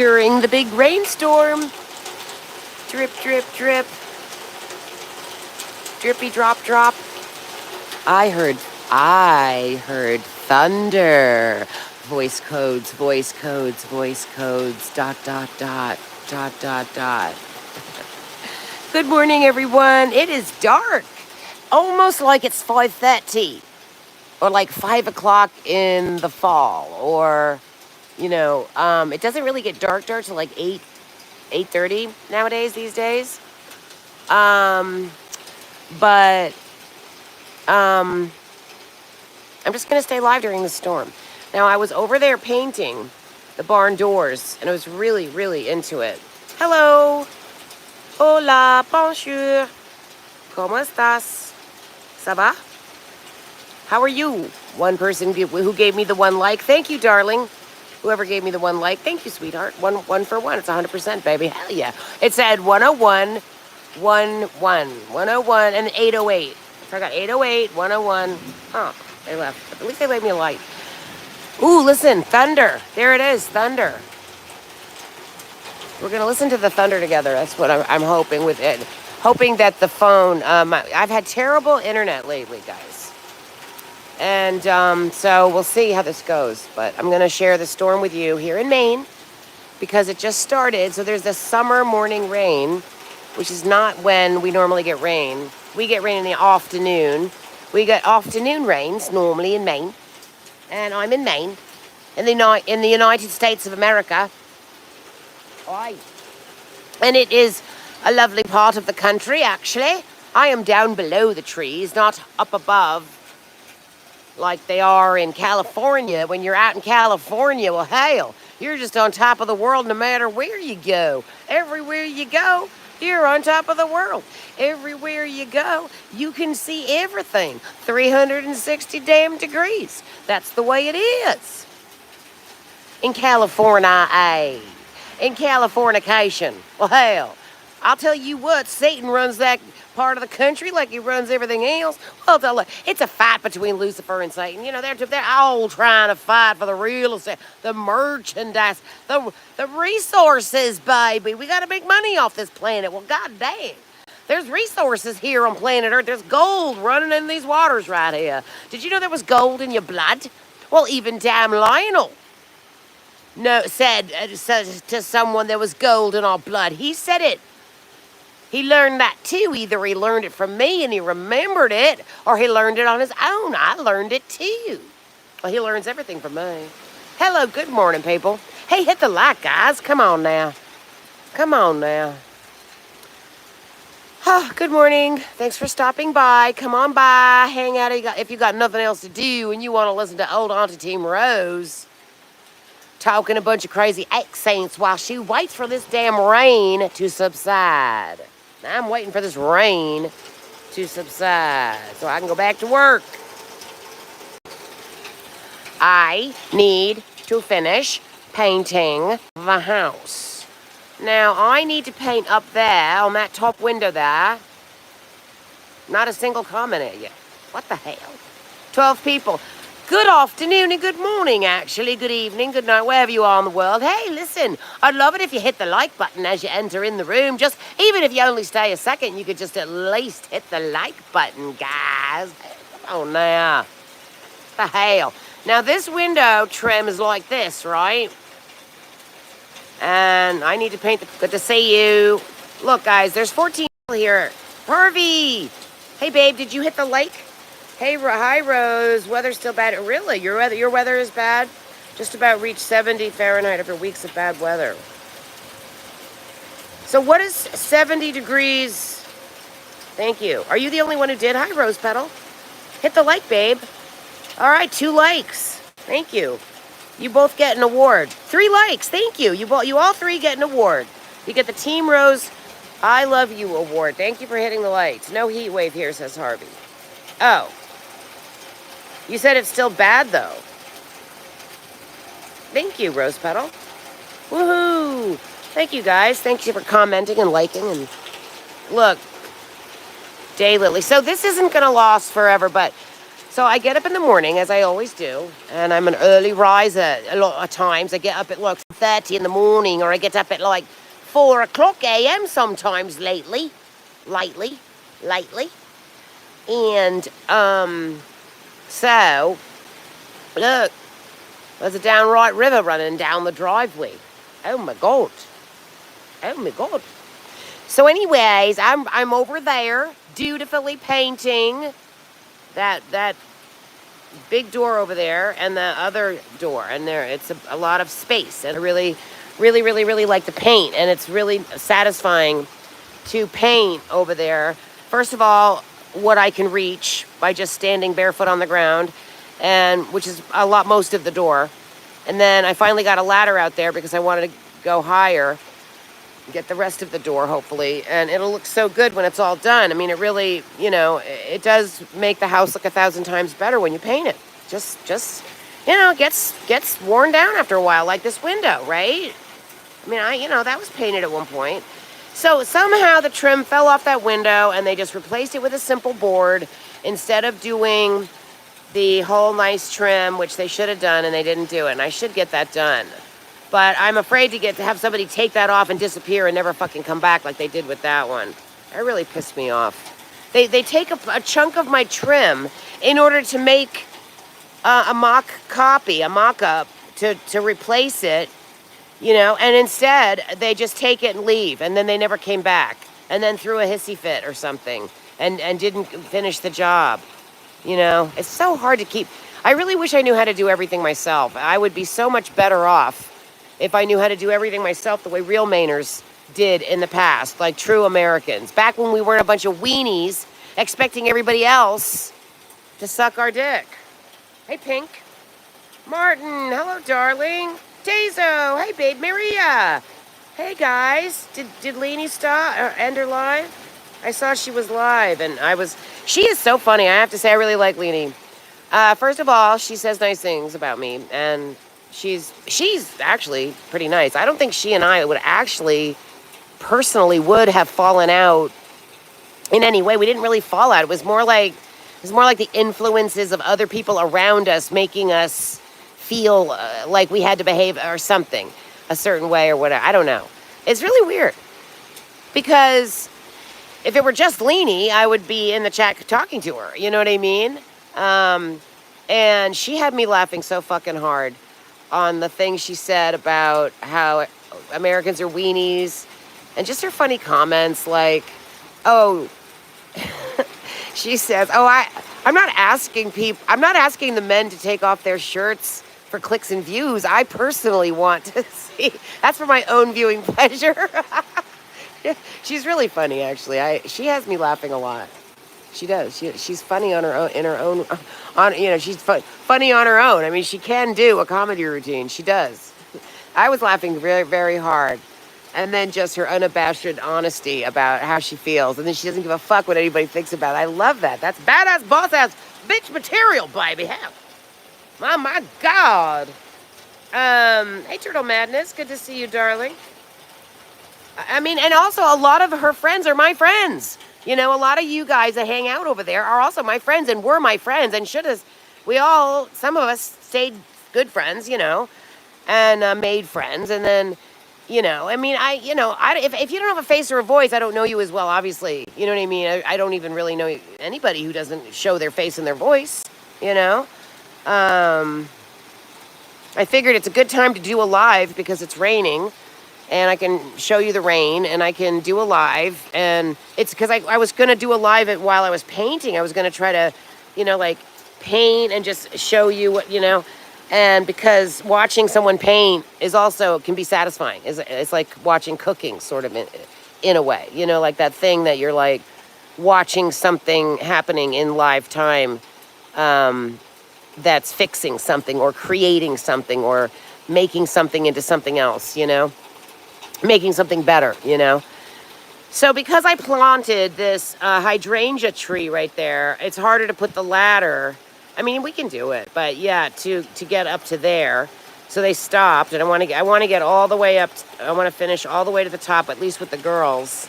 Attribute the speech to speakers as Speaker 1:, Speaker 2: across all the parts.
Speaker 1: during the big rainstorm. Drip, drip, drip. Drippy, drop, drop. I heard thunder. Voice codes, voice codes, voice codes, dot, dot, dot, dot, dot, dot. Good morning, everyone. It is dark. Almost like it's 5:30. Or like 5 o'clock in the fall. Or, it doesn't really get dark till like 8:30 nowadays, these days. But I'm just going to stay live during the storm. Now, I was over there painting the barn doors, and I was really, really into it. Hello. Hola, bonjour. ¿Cómo estás? Ça va? How are you? One person who gave me the one like. Thank you, darling. Whoever gave me the one like. Thank you, sweetheart. One for one. It's 100%, baby. Hell yeah. It said 101, 101, and 808. So I got 808, 101. Oh, they left. At least they gave me a light. Ooh, listen. Thunder. There it is. Thunder. We're going to listen to the thunder together. That's what I'm hoping with it. Hoping that the phone... I've had terrible internet lately, guys. And so we'll see how this goes. But I'm going to share the storm with you here in Maine because it just started. So there's the summer morning rain, which is not when we normally get rain. We get rain in the afternoon. We get afternoon rains normally in Maine. And I'm in Maine, in the United States of America. Aye. And it is a lovely part of the country, actually. I am down below the trees, not up above, like they are in California. When you're out in California, well, hell, you're just on top of the world no matter where you go. Everywhere you go, you're on top of the world. Everywhere you go, you can see everything. 360 damn degrees. That's the way it is. In California, in Californication. Well, hell, I'll tell you what, Satan runs that part of the country like he runs everything else. Well, it's a fight between Lucifer and Satan. They're all trying to fight for the real estate, the merchandise, the resources, baby. We got to make money off this planet. Well, god dang. There's resources here on planet Earth. There's gold running in these waters right here. Did you know there was gold in your blood? Well, even damn Lionel said to someone there was gold in our blood. He said it. He learned that too. Either he learned it from me and he remembered it, or he learned it on his own. I learned it too. Well, he learns everything from me. Hello, good morning, people. Hey, hit the like, guys. Come on now. Come on now. Oh, good morning. Thanks for stopping by. Come on by. Hang out if you got nothing else to do and you want to listen to old Auntie Team Rose talking a bunch of crazy accents while she waits for this damn rain to subside. I'm waiting for this rain to subside so I can go back to work. I need to finish painting the house. Now, I need to paint up there on that top window there. Not a single comment yet. What the hell? 12 people. Good afternoon and good morning, actually. Good evening, good night, wherever you are in the world. Hey, listen, I'd love it if you hit the like button as you enter in the room. Just, even if you only stay a second, you could just at least hit the like button, guys. Come on now. The hell. Now, this window trim is like this, right? And I need to paint good to see you. Look, guys, there's 14 people here. Harvey! Hey, babe, did you hit the like? Hey, hi, Rose. Weather's still bad. Really? Your weather is bad? Just about reached 70 Fahrenheit after weeks of bad weather. So what is 70 degrees? Thank you. Are you the only one who did? Hi, Rose Petal. Hit the like, babe. All right, 2 likes. Thank you. You both get an award. 3 likes. Thank you. You all 3 get an award. You get the Team Rose I Love You award. Thank you for hitting the lights. No heat wave here, says Harvey. Oh. You said it's still bad, though. Thank you, Rose Petal. Woohoo! Thank you, guys. Thank you for commenting and liking. And look, Daylily. So this isn't going to last forever, but So I get up in the morning, as I always do, and I'm an early riser a lot of times. I get up at like 4:30 in the morning, or I get up at like 4 o'clock a.m. sometimes lately. Lately. And, so, look, there's a downright river running down the driveway. Oh my God. Oh my God. So anyways, I'm over there dutifully painting that big door over there and the other door, and there it's a lot of space, and I really like to paint, and it's really satisfying to paint over there. First of all, what I can reach by just standing barefoot on the ground, and which is most of the door. And then I finally got a ladder out there because I wanted to go higher, get the rest of the door, hopefully, and it'll look so good when it's all done. I mean, it really, it does make the house look 1,000 times better when you paint it. Just gets worn down after a while, like this window, right? I mean, that was painted at one point. So somehow the trim fell off that window, and they just replaced it with a simple board instead of doing the whole nice trim, which they should have done, and they didn't do it, and I should get that done. But I'm afraid to have somebody take that off and disappear and never fucking come back like they did with that one. That really pissed me off. They take a chunk of my trim in order to make a mock-up to replace it, and instead they just take it and leave, and then they never came back, and then threw a hissy fit or something, and didn't finish the job. It's so hard to keep. I really wish I knew how to do everything myself. I would be so much better off if I knew how to do everything myself the way real Mainers did in the past, like true Americans. Back when we weren't a bunch of weenies expecting everybody else to suck our dick. Hey, Pink. Martin, hello, darling. Tazo, hey, babe. Maria. Hey, guys. Did Leanie stop or end her live? I saw she was live, and she is so funny. I have to say, I really like Leanie. First of all, she says nice things about me, and she's actually pretty nice. I don't think she and I would actually personally would have fallen out in any way. We didn't really fall out. It was more like the influences of other people around us making us feel like we had to behave or something a certain way or whatever. I don't know. It's really weird because if it were just Leanie, I would be in the chat talking to her. You know what I mean? And she had me laughing so fucking hard on the things she said about how Americans are weenies, and just her funny comments like, she says, I'm not asking the men to take off their shirts for clicks and views. I personally want to see. That's for my own viewing pleasure. She's really funny, actually. She has me laughing a lot. She does. She's funny on her own. She's funny on her own. I mean, she can do a comedy routine. She does. I was laughing very, very hard. And then just her unabashed honesty about how she feels. And then she doesn't give a fuck what anybody thinks about it. I love that. That's badass, boss-ass, bitch material, baby. Oh, my God. Hey, Turtle Madness. Good to see you, darling. I mean, and also a lot of her friends are my friends. A lot of you guys that hang out over there are also my friends and were my friends and some of us stayed good friends, and made friends. And then, I mean, if you don't have a face or a voice, I don't know you as well, obviously. You know what I mean? I don't even really know anybody who doesn't show their face and their voice, I figured it's a good time to do a live because it's raining. And I can show you the rain, and I can do a live. And it's because I was going to do a live while I was painting. I was going to try to, paint and just show you what, And because watching someone paint can be satisfying. It's like watching cooking, sort of, in a way. Like that thing that you're like watching something happening in live time that's fixing something or creating something or making something into something else, making something better, So because I planted this hydrangea tree right there, it's harder to put the ladder. I mean, we can do it, but yeah, to get up to there. So they stopped, and I want to get all the way up. I want to finish all the way to the top, at least with the girls,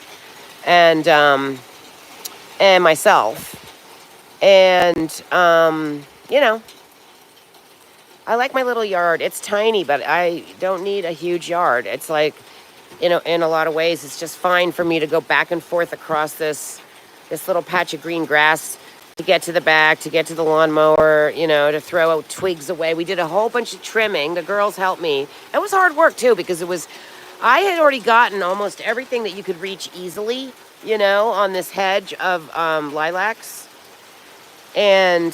Speaker 1: and myself. And, you know, I like my little yard. It's tiny, but I don't need a huge yard. It's like, in a lot of ways, it's just fine for me to go back and forth across this little patch of green grass to get to the back, to get to the lawnmower, to throw out twigs away. We did a whole bunch of trimming. The girls helped me. It was hard work too, because I had already gotten almost everything that you could reach easily, on this hedge of lilacs. And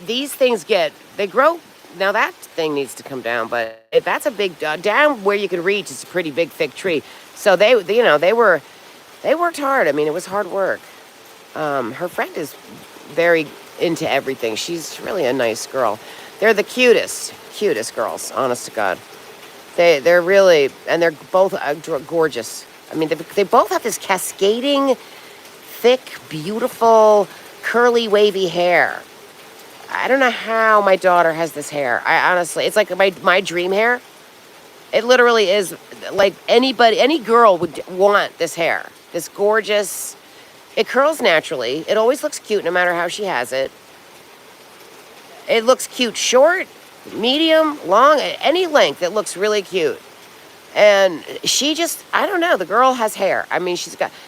Speaker 1: these things they grow. Now that thing needs to come down, but if that's a big down where you can reach, it's a pretty big thick tree. So they worked hard. I mean, it was hard work. Her friend is very into everything. She's really a nice girl. They're the cutest girls, honest to God. They're really, and they're both gorgeous. I mean, they both have this cascading, thick, beautiful, curly, wavy hair. I don't know how my daughter has this hair. It's like my dream hair. It literally is like any girl would want this hair. This gorgeous, it curls naturally. It always looks cute no matter how she has it. It looks cute short, medium, long, any length. It looks really cute. And I don't know, the girl has hair. I mean,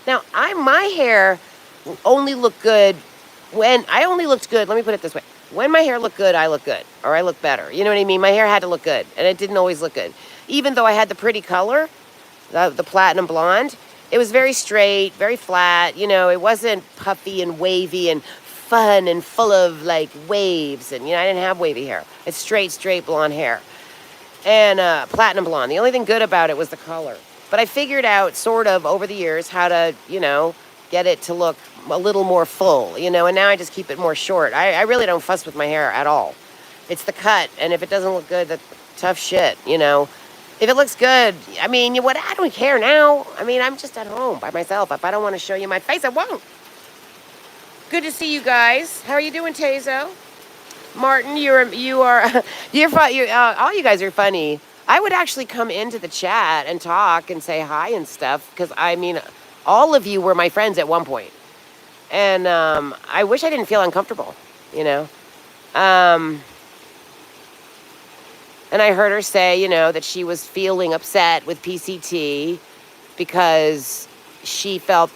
Speaker 1: my hair only looked good let me put it this way. When my hair looked good, I look good, or I look better. You know what I mean? My hair had to look good, and it didn't always look good. Even though I had the pretty color, the platinum blonde, it was very straight, very flat. It wasn't puffy and wavy and fun and full of like waves. And, I didn't have wavy hair. It's straight blonde hair. And platinum blonde. The only thing good about it was the color. But I figured out sort of over the years how to, get it to look a little more full, and now I just keep it more short. I really don't fuss with my hair at all. It's the cut, and if it doesn't look good, that's tough shit, If it looks good, I mean, I don't care now. I mean, I'm just at home by myself. If I don't want to show you my face, I won't. Good to see you guys. How are you doing, Tazo? Martin, you're all you guys are funny. I would actually come into the chat and talk and say hi and stuff, because I mean, all of you were my friends at one point. And I wish I didn't feel uncomfortable, And I heard her say, that she was feeling upset with PCT because she feels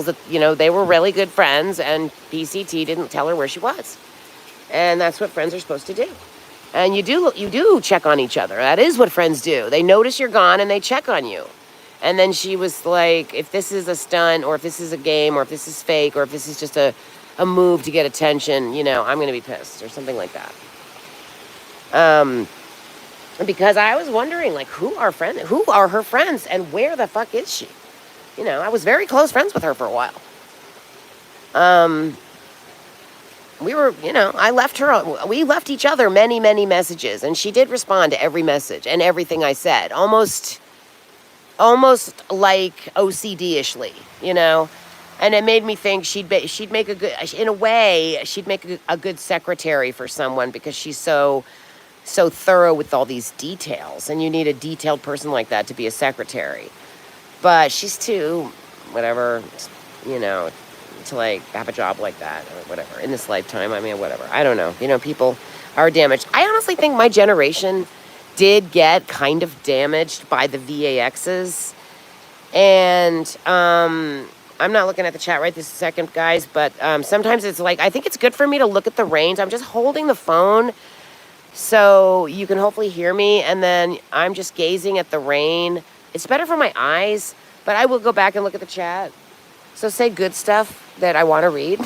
Speaker 1: that, they were really good friends and PCT didn't tell her where she was. And that's what friends are supposed to do. And you do check on each other. That is what friends do. They notice you're gone and they check on you. And then she was like, if this is a stunt, or if this is a game, or if this is fake, or if this is just a move to get attention, I'm going to be pissed, or something like that. Because I was wondering, like, who are her friends, and where the fuck is she? I was very close friends with her for a while. We left each other many, many messages, and she did respond to every message and everything I said, almost like OCD-ishly, and it made me think she'd make a good secretary for someone, because she's so thorough with all these details, and you need a detailed person like that to be a secretary. But she's too, whatever, to like have a job like that, or whatever, in this lifetime. I mean, whatever. I don't know. People are damaged. I honestly think my generation did get kind of damaged by the VAXs. And I'm not looking at the chat right this second, guys, but sometimes it's like, I think it's good for me to look at the range. I'm just holding the phone so you can hopefully hear me, and then I'm just gazing at the rain. It's better for my eyes, but I will go back and look at the chat. So say good stuff that I want to read.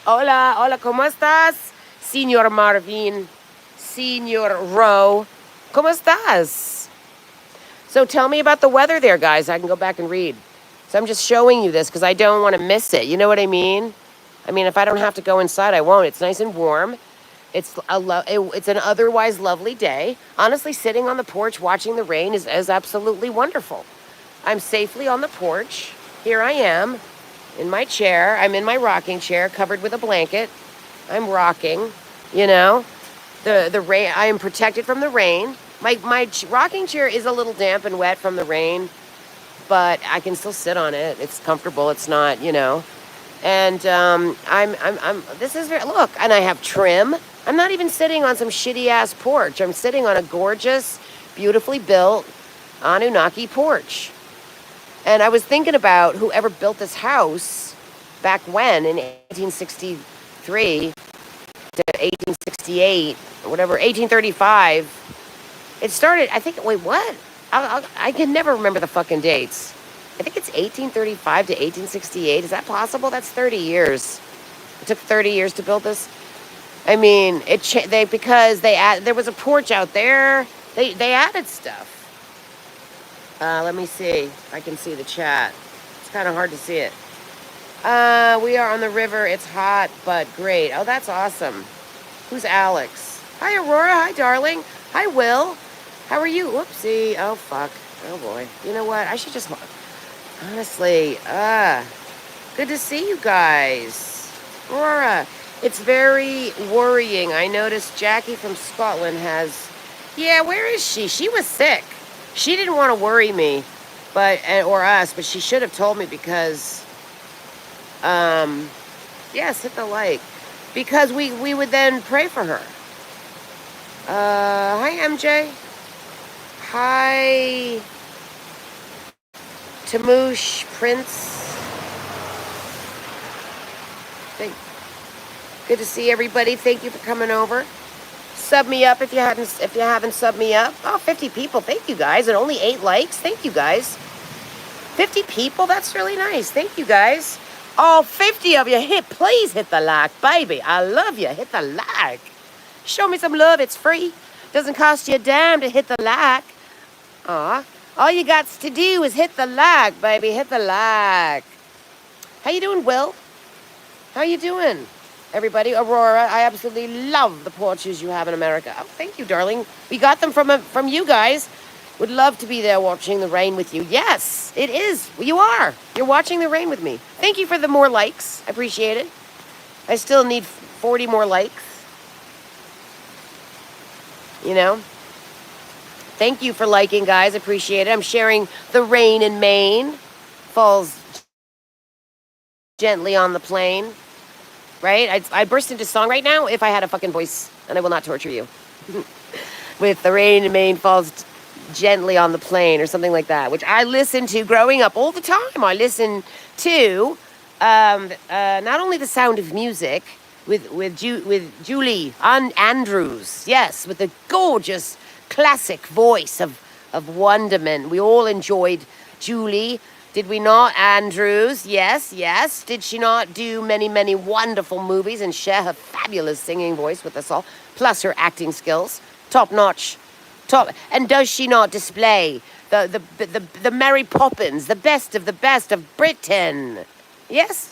Speaker 1: Hola, ¿cómo estás? Señor Marvin, Señor Rowe, ¿cómo estás? So tell me about the weather there, guys. I can go back and read. So I'm just showing you this because I don't want to miss it. You know what I mean? I mean, if I don't have to go inside, I won't. It's nice and warm. It's an otherwise lovely day. Honestly, sitting on the porch watching the rain is absolutely wonderful. I'm safely on the porch. Here I am in my chair. I'm in my rocking chair covered with a blanket. I'm rocking, The rain, I am protected from the rain. My rocking chair is a little damp and wet from the rain, but I can still sit on it. It's comfortable. It's not, you know. And this is very, look, and I have trim. I'm not even sitting on some shitty ass porch. I'm sitting on a gorgeous, beautifully built Annunaki porch. And I was thinking about whoever built this house back when, in 1863 to 1868, or whatever, 1835. It started, I think, wait, what? I can never remember the fucking dates. I think it's 1835 to 1868. Is that possible? That's 30 years. It took 30 years to build this. I mean, because there was a porch out there. They added stuff. Let me see if I can see the chat. It's kind of hard to see it. We are on the river. It's hot, but great. Oh, that's awesome. Who's Alex? Hi, Aurora. Hi, darling. Hi, Will. How are you? Whoopsie. Oh, fuck. Oh, boy. You know what? I should just... Honestly, good to see you guys. Aurora, it's very worrying. I noticed Jackie from Scotland has... Yeah, where is she? She was sick. She didn't want to worry me, or us, but she should have told me because... yes, hit the like. Because we would then pray for her. Hi, MJ. Hi... Tamoosh, Prince. Good to see everybody. Thank you for coming over. Sub me up if you haven't subbed me up. Oh, 50 people. Thank you guys. And only 8 likes. Thank you guys. 50 people. That's really nice. Thank you guys. All 50 of you, please hit the like, baby. I love you. Hit the like. Show me some love. It's free. Doesn't cost you a damn to hit the like. Aw. All you got to do is hit the like, baby. Hit the like. How you doing, Will? How you doing, everybody? Aurora, I absolutely love the porches you have in America. Oh, thank you, darling. We got them from you guys. Would love to be there watching the rain with you. Yes, it is. You are. You're watching the rain with me. Thank you for the more likes. I appreciate it. I still need 40 more likes. You know? Thank you for liking, guys. Appreciate it. I'm sharing the rain in Maine. Falls gently on the plain. Right? I burst into song right now if I had a fucking voice, and I will not torture you. With the rain in Maine falls gently on the plain or something like that, which I listened to growing up all the time. I listened to not only the Sound of Music with Julie Andrews. Yes, with the gorgeous classic voice of wonderment. We all enjoyed Julie, did we not? Andrews, yes. Did she not do many, many wonderful movies and share her fabulous singing voice with us all, plus her acting skills, top notch, and does she not display the Mary Poppins, the best of Britain? Yes,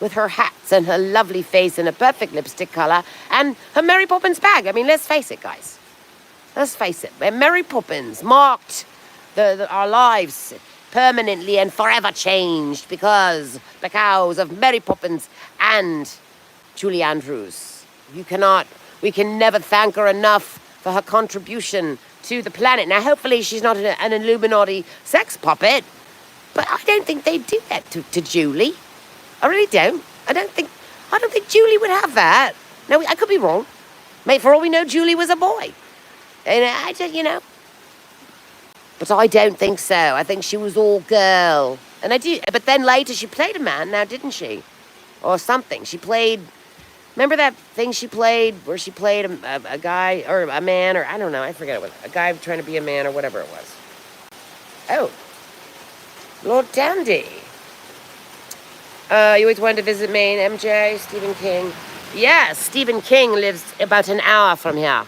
Speaker 1: with her hats and her lovely face and a perfect lipstick color and her Mary Poppins bag. I mean, let's face it, guys. Let's face it, Mary Poppins marked our lives permanently and forever changed because of Mary Poppins and Julie Andrews. We can never thank her enough for her contribution to the planet. Now, hopefully she's not an Illuminati sex puppet, but I don't think they do that to Julie. I really don't. I don't think Julie would have that. No, I could be wrong. Mate, for all we know, Julie was a boy. And I just, But I don't think so. I think she was all girl. And I do. But then later she played a man now, didn't she? Or something. She played... Remember that thing she played where she played a guy or a man or... I don't know. I forget what. A guy trying to be a man or whatever it was. Oh. Lord Dandy. You always wanted to visit Maine, MJ? Stephen King. Yes, Stephen King lives about an hour from here.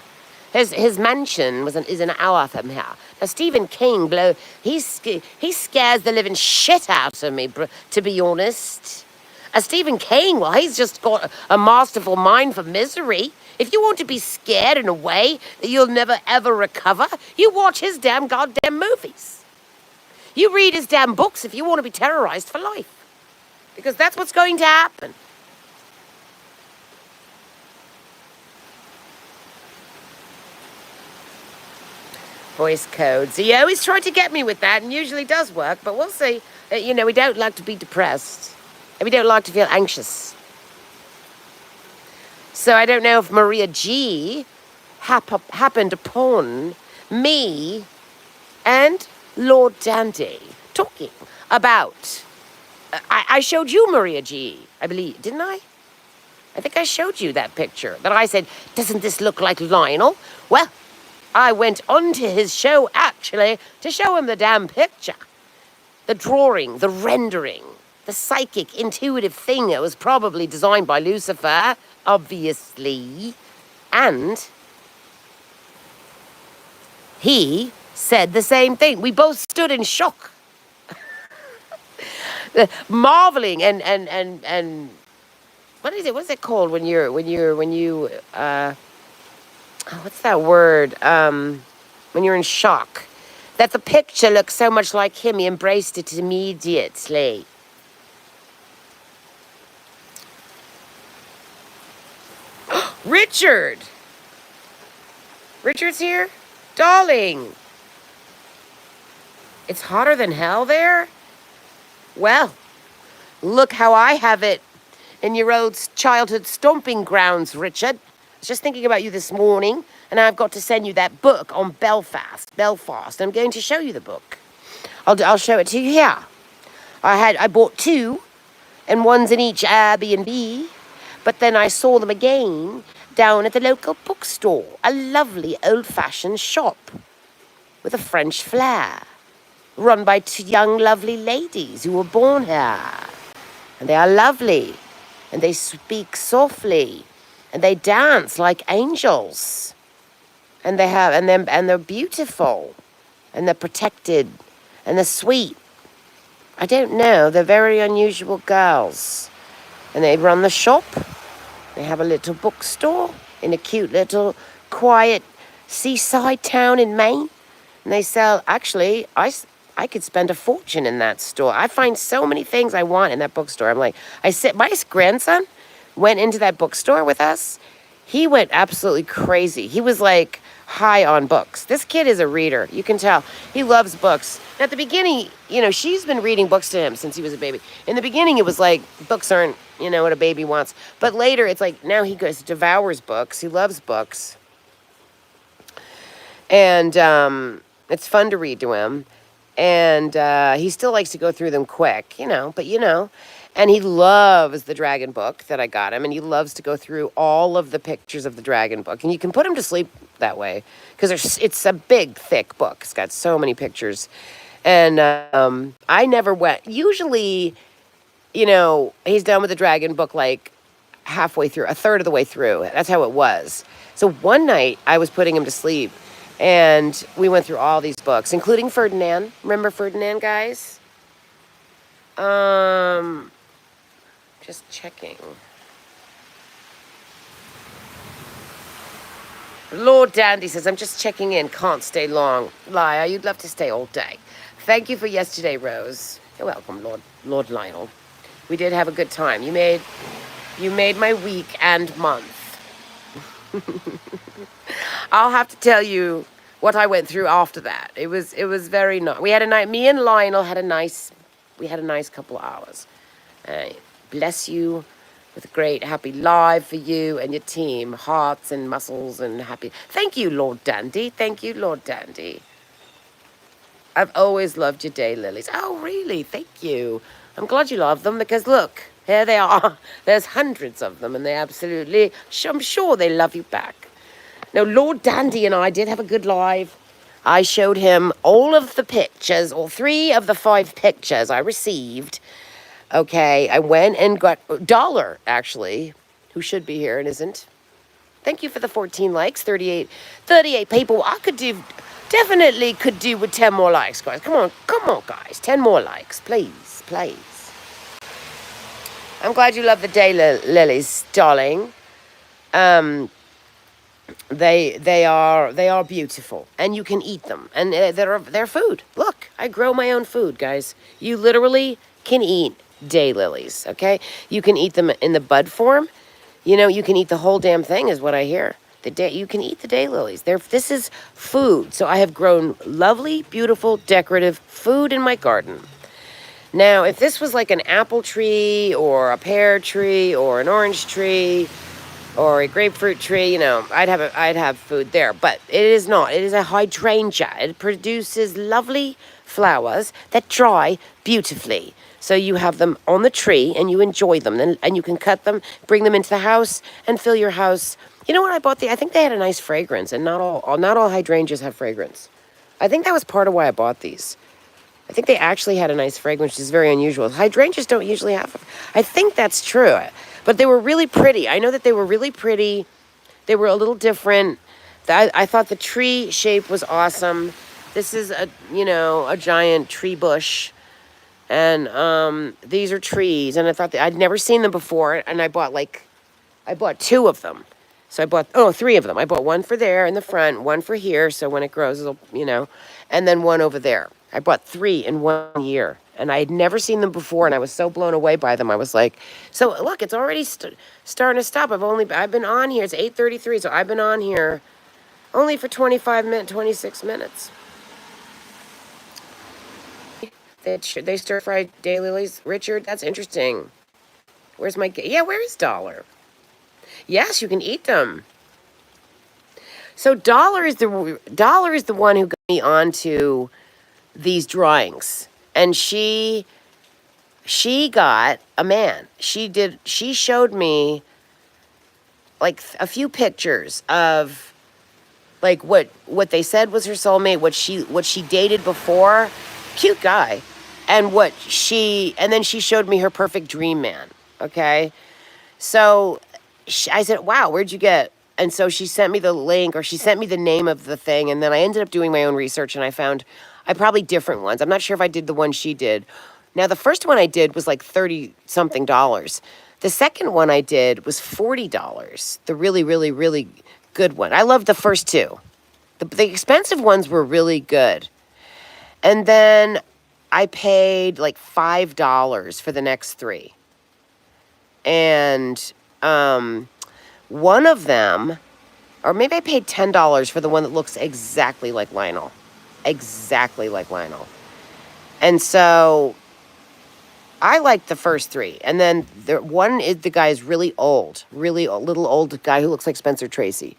Speaker 1: His mansion is an hour from here. Now, Stephen King, he scares the living shit out of me, to be honest. Stephen King, well, he's just got a masterful mind for misery. If you want to be scared in a way that you'll never, ever recover, you watch his damn goddamn movies. You read his damn books if you want to be terrorized for life. Because that's what's going to happen. Voice codes. He always tried to get me with that, and usually does work, but we'll see. You know, we don't like to be depressed, and we don't like to feel anxious. So I don't know if Maria G happened upon me and Lord Dandy talking about. I showed you Maria G, I believe, didn't I? I think I showed you that picture. That I said, doesn't this look like Lionel? Well, I went onto his show, actually, to show him the damn picture. The drawing, the rendering, the psychic, intuitive thing that was probably designed by Lucifer, obviously. And he said the same thing. We both stood in shock. Marveling and what is it? What's it called when you what's that word? When you're in shock. That the picture looks so much like him, he embraced it immediately. Richard! Richard's here? Darling! It's hotter than hell there? Well, look how I have it in your old childhood stomping grounds, Richard. I was just thinking about you this morning, and I've got to send you that book on Belfast. I'm going to show you the book. I'll show it to you here. I bought 2, and one's in each Airbnb, but then I saw them again down at the local bookstore. A lovely old-fashioned shop with a French flair, run by 2 young, lovely ladies who were born here. And they are lovely, and they speak softly, and they dance like angels. And they're beautiful, and they're protected, and they're sweet. I don't know, they're very unusual girls. And they run the shop. They have a little bookstore in a cute little quiet seaside town in Maine. And they sell, actually, I could spend a fortune in that store. I find so many things I want in that bookstore. I'm like, my grandson went into that bookstore with us. He went absolutely crazy. He was like high on books. This kid is a reader. You can tell. He loves books. At the beginning, she's been reading books to him since he was a baby. In the beginning, it was like, books aren't, what a baby wants. But later, it's like, now he devours books. He loves books. And it's fun to read to him. And he still likes to go through them quick, And he loves the dragon book that I got him. And he loves to go through all of the pictures of the dragon book. And you can put him to sleep that way. Because it's a big, thick book. It's got so many pictures. And I never went. Usually, he's done with the dragon book like halfway through, a third of the way through. That's how it was. So one night, I was putting him to sleep. And we went through all these books, including Ferdinand. Remember Ferdinand, guys? Just checking. Lord Dandy says, I'm just checking in. Can't stay long. Liar, you'd love to stay all day. Thank you for yesterday, Rose. You're welcome, Lord Lionel. We did have a good time. You made my week and month. I'll have to tell you what I went through after that. It was very nice. We had a night. Me and Lionel had a nice couple of hours. Bless you with a great happy live for you and your team. Hearts and muscles and happy. Thank you, Lord Dandy. Thank you, Lord Dandy. I've always loved your daylilies. Oh, really? Thank you. I'm glad you love them because look, here they are. There's hundreds of them and I'm sure they love you back. Now, Lord Dandy and I did have a good live. I showed him all of the pictures, or 3 of the 5 pictures I received. Okay, I went and got Dollar, actually, who should be here and isn't. Thank you for the 14 likes, 38 people. Definitely could do with 10 more likes, guys. Come on, guys. 10 more likes, please. I'm glad you love the daylilies, darling. They are beautiful, and you can eat them, and they're food. Look, I grow my own food, guys. You literally can eat daylilies. Okay, you can eat them in the bud form. You can eat the whole damn thing, is what I hear. You can eat the daylilies. This is food. So I have grown lovely, beautiful, decorative food in my garden. Now, if this was like an apple tree or a pear tree or an orange tree or a grapefruit tree, I'd have food there. But it is not. It is a hydrangea. It produces lovely flowers that dry beautifully. So you have them on the tree and you enjoy them, and you can cut them, bring them into the house, and fill your house. You know what I bought? I think they had a nice fragrance, and not all hydrangeas have fragrance. I think that was part of why I bought these. I think they actually had a nice fragrance, which is very unusual. Hydrangeas don't usually have. I think that's true. But they were really pretty. I know that they were really pretty. They were a little different. I thought the tree shape was awesome. This is a giant tree bush. And these are trees. And I thought I'd never seen them before. And I bought 2 of them. So I bought, 3 of them. I bought one for there in the front, one for here. So when it grows, it'll, and then one over there. I bought 3 in 1 year, and I had never seen them before, and I was so blown away by them. I was like, so look, it's already starting to stop. I've been on here. It's 8:33, so I've been on here only for 26 minutes. They stir-fry daylilies. Richard, that's interesting. Where is Dollar? Yes, you can eat them. So Dollar is the one who got me onto these drawings, and she got a man. She showed me like a few pictures of like what they said was her soulmate, what she dated before, cute guy, and then she showed me her perfect dream man. Okay, so I said, wow, where'd you get? And so she sent me the link, or she sent me the name of the thing, and then I ended up doing my own research, and I found probably different ones. I'm not sure if I did the one she did. Now, the first one I did was like $30-something. The second one I did was $40. The really, really, really good one. I loved the first 2. The expensive ones were really good. And then I paid like $5 for the next 3. And one of them, or maybe I paid $10 for the one that looks exactly like Lionel. Exactly like Lionel. And so I liked the first 3. And then the guy is really old, little old guy who looks like Spencer Tracy.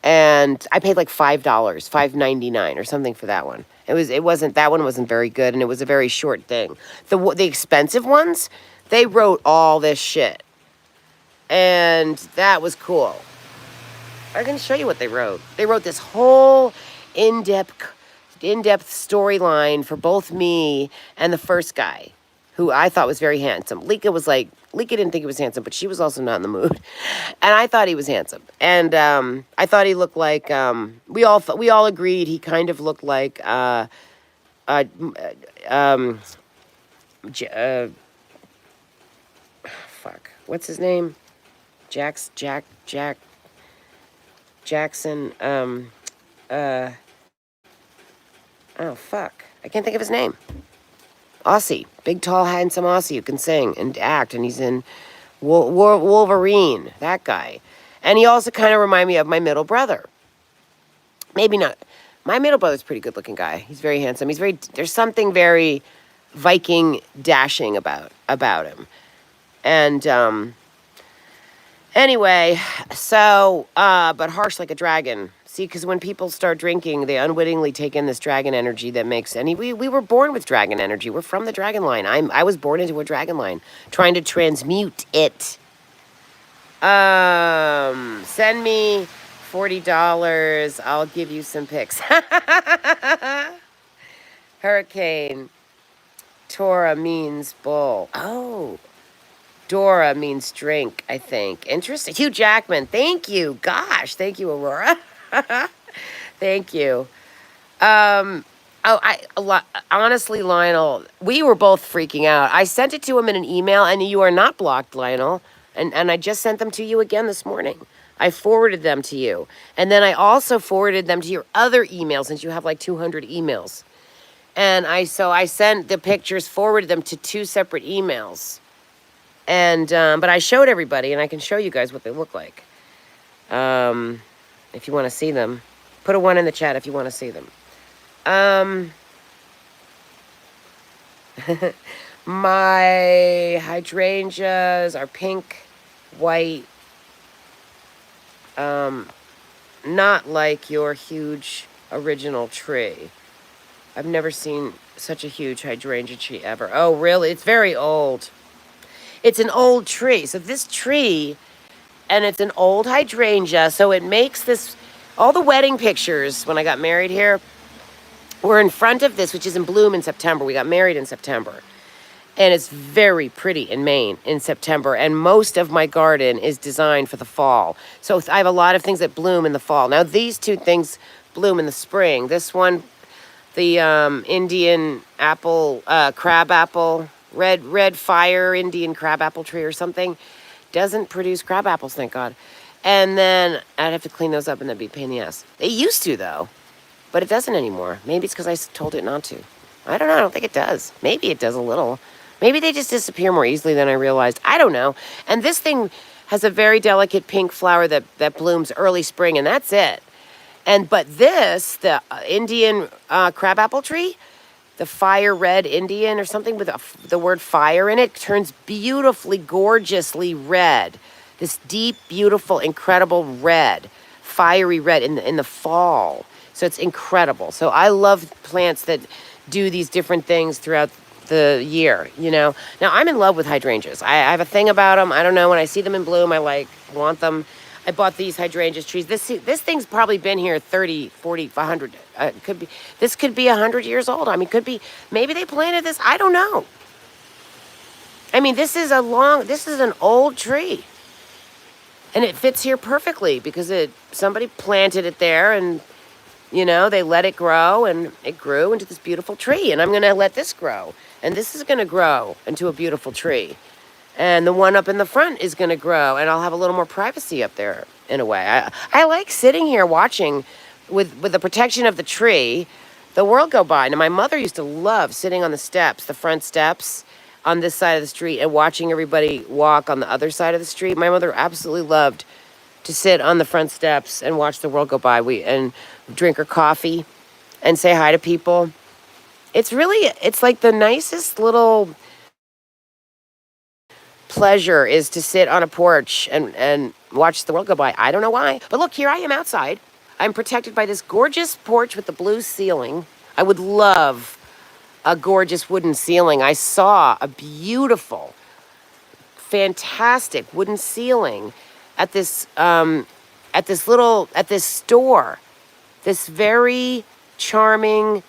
Speaker 1: And I paid like $5, $5.99 or something for that one. That one wasn't very good, and it was a very short thing. The expensive ones, they wrote all this shit. And that was cool. I can show you what they wrote. They wrote this whole in-depth storyline for both me and the first guy, who I thought was very handsome. Lika didn't think he was handsome, but she was also not in the mood. And I thought he was handsome. And I thought he looked like, we all agreed he kind of looked like, fuck, what's his name? Jackson, oh, fuck. I can't think of his name. Aussie. Big, tall, handsome Aussie who can sing and act. And he's in Wolverine. That guy. And he also kind of reminded me of my middle brother. Maybe not. My middle brother's a pretty good-looking guy. He's very handsome. There's something very Viking dashing about him. And, anyway, so, but harsh like a dragon. See, because when people start drinking, they unwittingly take in this dragon energy that makes, and we were born with dragon energy. We're from the dragon line. I was born into a dragon line, trying to transmute it. Send me $40. I'll give you some pics. Hurricane. Tora means bull. Oh. Dora means drink, I think. Interesting. Hugh Jackman. Thank you. Gosh. Thank you, Aurora. Thank you. Honestly, Lionel, we were both freaking out. I sent it to him in an email, and you are not blocked, Lionel. And I just sent them to you again this morning. I forwarded them to you. And then I also forwarded them to your other emails, since you have like 200 emails. And I sent the pictures, forwarded them to 2 separate emails. And, but I showed everybody, and I can show you guys what they look like. If you want to see them, put a 1 in the chat if you want to see them. My hydrangeas are pink, white, not like your huge original tree. I've never seen such a huge hydrangea tree ever. Oh, really? It's very old. It's an old tree. So this tree, and it's an old hydrangea, so it makes this, all the wedding pictures when I got married here were in front of this, which is in bloom in September. We got married in September. And it's very pretty in Maine in September. And most of my garden is designed for the fall. So I have a lot of things that bloom in the fall. Now, these two things bloom in the spring. This one, the Indian apple, crab apple, red fire Indian crab apple tree or something, doesn't produce crab apples, thank God. And then I'd have to clean those up and that'd be a pain in the ass. It used to, though, but it doesn't anymore. Maybe it's because I told it not to. I don't know. I don't think it does. Maybe it does a little. Maybe they just disappear more easily than I realized. I don't know. And this thing has a very delicate pink flower that blooms early spring, and that's it. But this, the Indian crabapple tree, the fire red Indian or something with the word fire in it, turns beautifully, gorgeously red. This deep, beautiful, incredible red, fiery red in the fall. So it's incredible. So I love plants that do these different things throughout the year, you know. Now, I'm in love with hydrangeas. I have a thing about them. I don't know. When I see them in bloom, I want them. I bought these hydrangeas trees. This thing's probably been here 30, 40, 100. This could be 100 years old. I mean, could be. Maybe they planted this. I don't know. I mean, this is an old tree. And it fits here perfectly because somebody planted it there and, you know, they let it grow and it grew into this beautiful tree. And I'm going to let this grow. And this is going to grow into a beautiful tree. And the one up in the front is going to grow. And I'll have a little more privacy up there in a way. I like sitting here watching with the protection of the tree, the world go by. Now, my mother used to love sitting on the steps, the front steps on this side of the street and watching everybody walk on the other side of the street. My mother absolutely loved to sit on the front steps and watch the world go by. And drink her coffee and say hi to people. It's like the nicest little pleasure is to sit on a porch and watch the world go by. I don't know why. But look, here I am outside. I'm protected by this gorgeous porch with the blue ceiling. I would love a gorgeous wooden ceiling. I saw a beautiful, fantastic wooden ceiling at this store. This very charming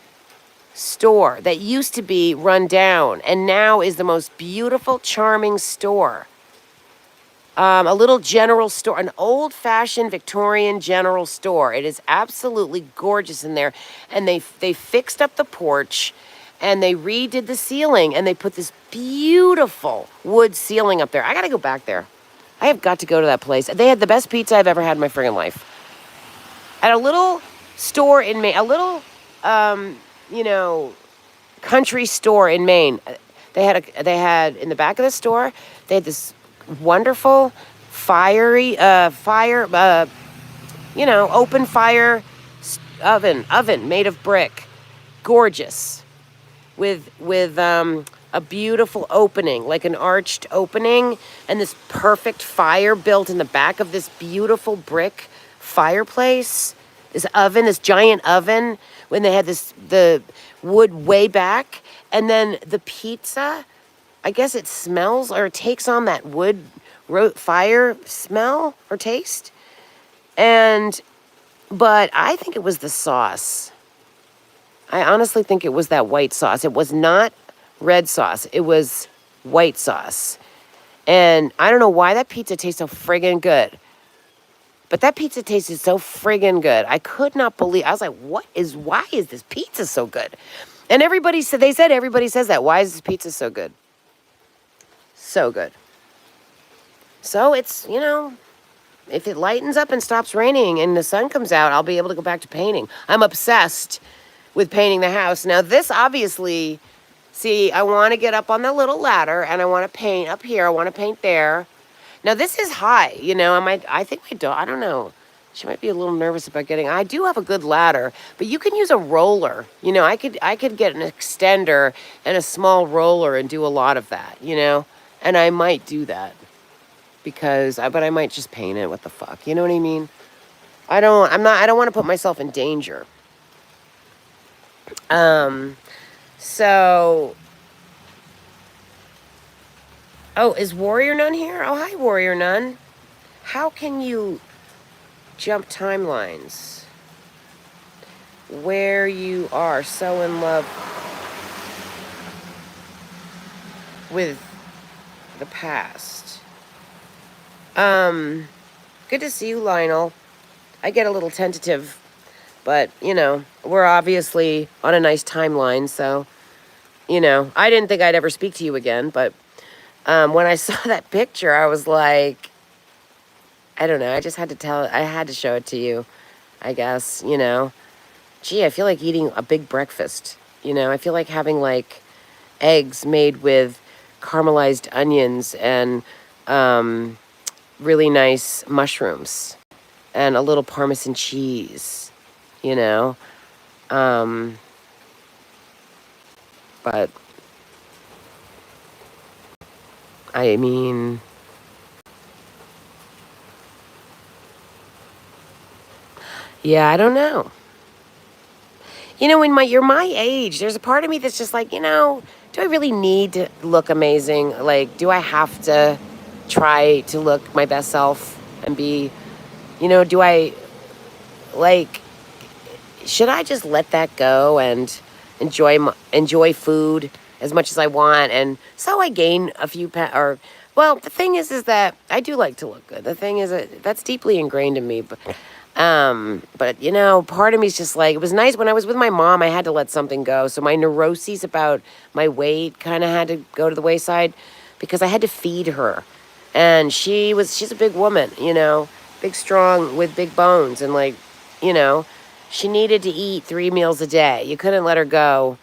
Speaker 1: store that used to be run down and now is the most beautiful, charming store. A little general store, an old-fashioned Victorian general store. It is absolutely gorgeous in there. And they fixed up the porch and they redid the ceiling and they put this beautiful wood ceiling up there. I got to go back there. I have got to go to that place. They had the best pizza I've ever had in my friggin' life. At a little store in Maine, a little, country store in Maine. They had in the back of the store, they had this wonderful open fire oven made of brick, gorgeous, with a beautiful opening, like an arched opening, and this perfect fire built in the back of this beautiful brick fireplace. This oven, this giant oven, when they had the wood way back, and then the pizza, I guess it smells or takes on that wood fire smell or taste. But I think it was the sauce. I honestly think it was that white sauce. It was not red sauce. It was white sauce. And I don't know why that pizza tastes so friggin' good. But that pizza tasted so friggin' good. I could not believe. I was like, why is this pizza so good? And everybody said everybody says that. Why is this pizza so good? So good. So it's, if it lightens up and stops raining and the sun comes out, I'll be able to go back to painting. I'm obsessed with painting the house. Now this obviously, see, I want to get up on the little ladder and I want to paint up here. I want to paint there. Now this is high, you know. I think my dog. I don't know. She might be a little nervous about getting. I do have a good ladder, but you can use a roller. You know, I could get an extender and a small roller and do a lot of that. You know, and I might do that but I might just paint it. What the fuck? You know what I mean? I don't want to put myself in danger. So, oh, is Warrior Nun here? Oh, hi, Warrior Nun. How can you jump timelines where you are so in love with the past? Good to see you, Lionel. I get a little tentative, but, you know, we're obviously on a nice timeline, so, you know, I didn't think I'd ever speak to you again, but when I saw that picture, I was like, I don't know, I had to show it to you, I guess, you know. Gee, I feel like eating a big breakfast, you know. I feel like having, like, eggs made with caramelized onions and really nice mushrooms and a little Parmesan cheese, you know. But I mean, yeah, I don't know. You know, you're my age, there's a part of me that's just like, you know, do I really need to look amazing? Like, do I have to try to look my best self and be, you know, like, should I just let that go and enjoy food as much as I want? And so I gain a few well, the thing is that I do like to look good. The thing is that's deeply ingrained in me, but you know, part of me is just like, it was nice when I was with my mom, I had to let something go. So my neuroses about my weight kind of had to go to the wayside because I had to feed her. And she's a big woman, you know, big, strong with big bones. And like, you know, she needed to eat 3 meals a day. You couldn't let her go.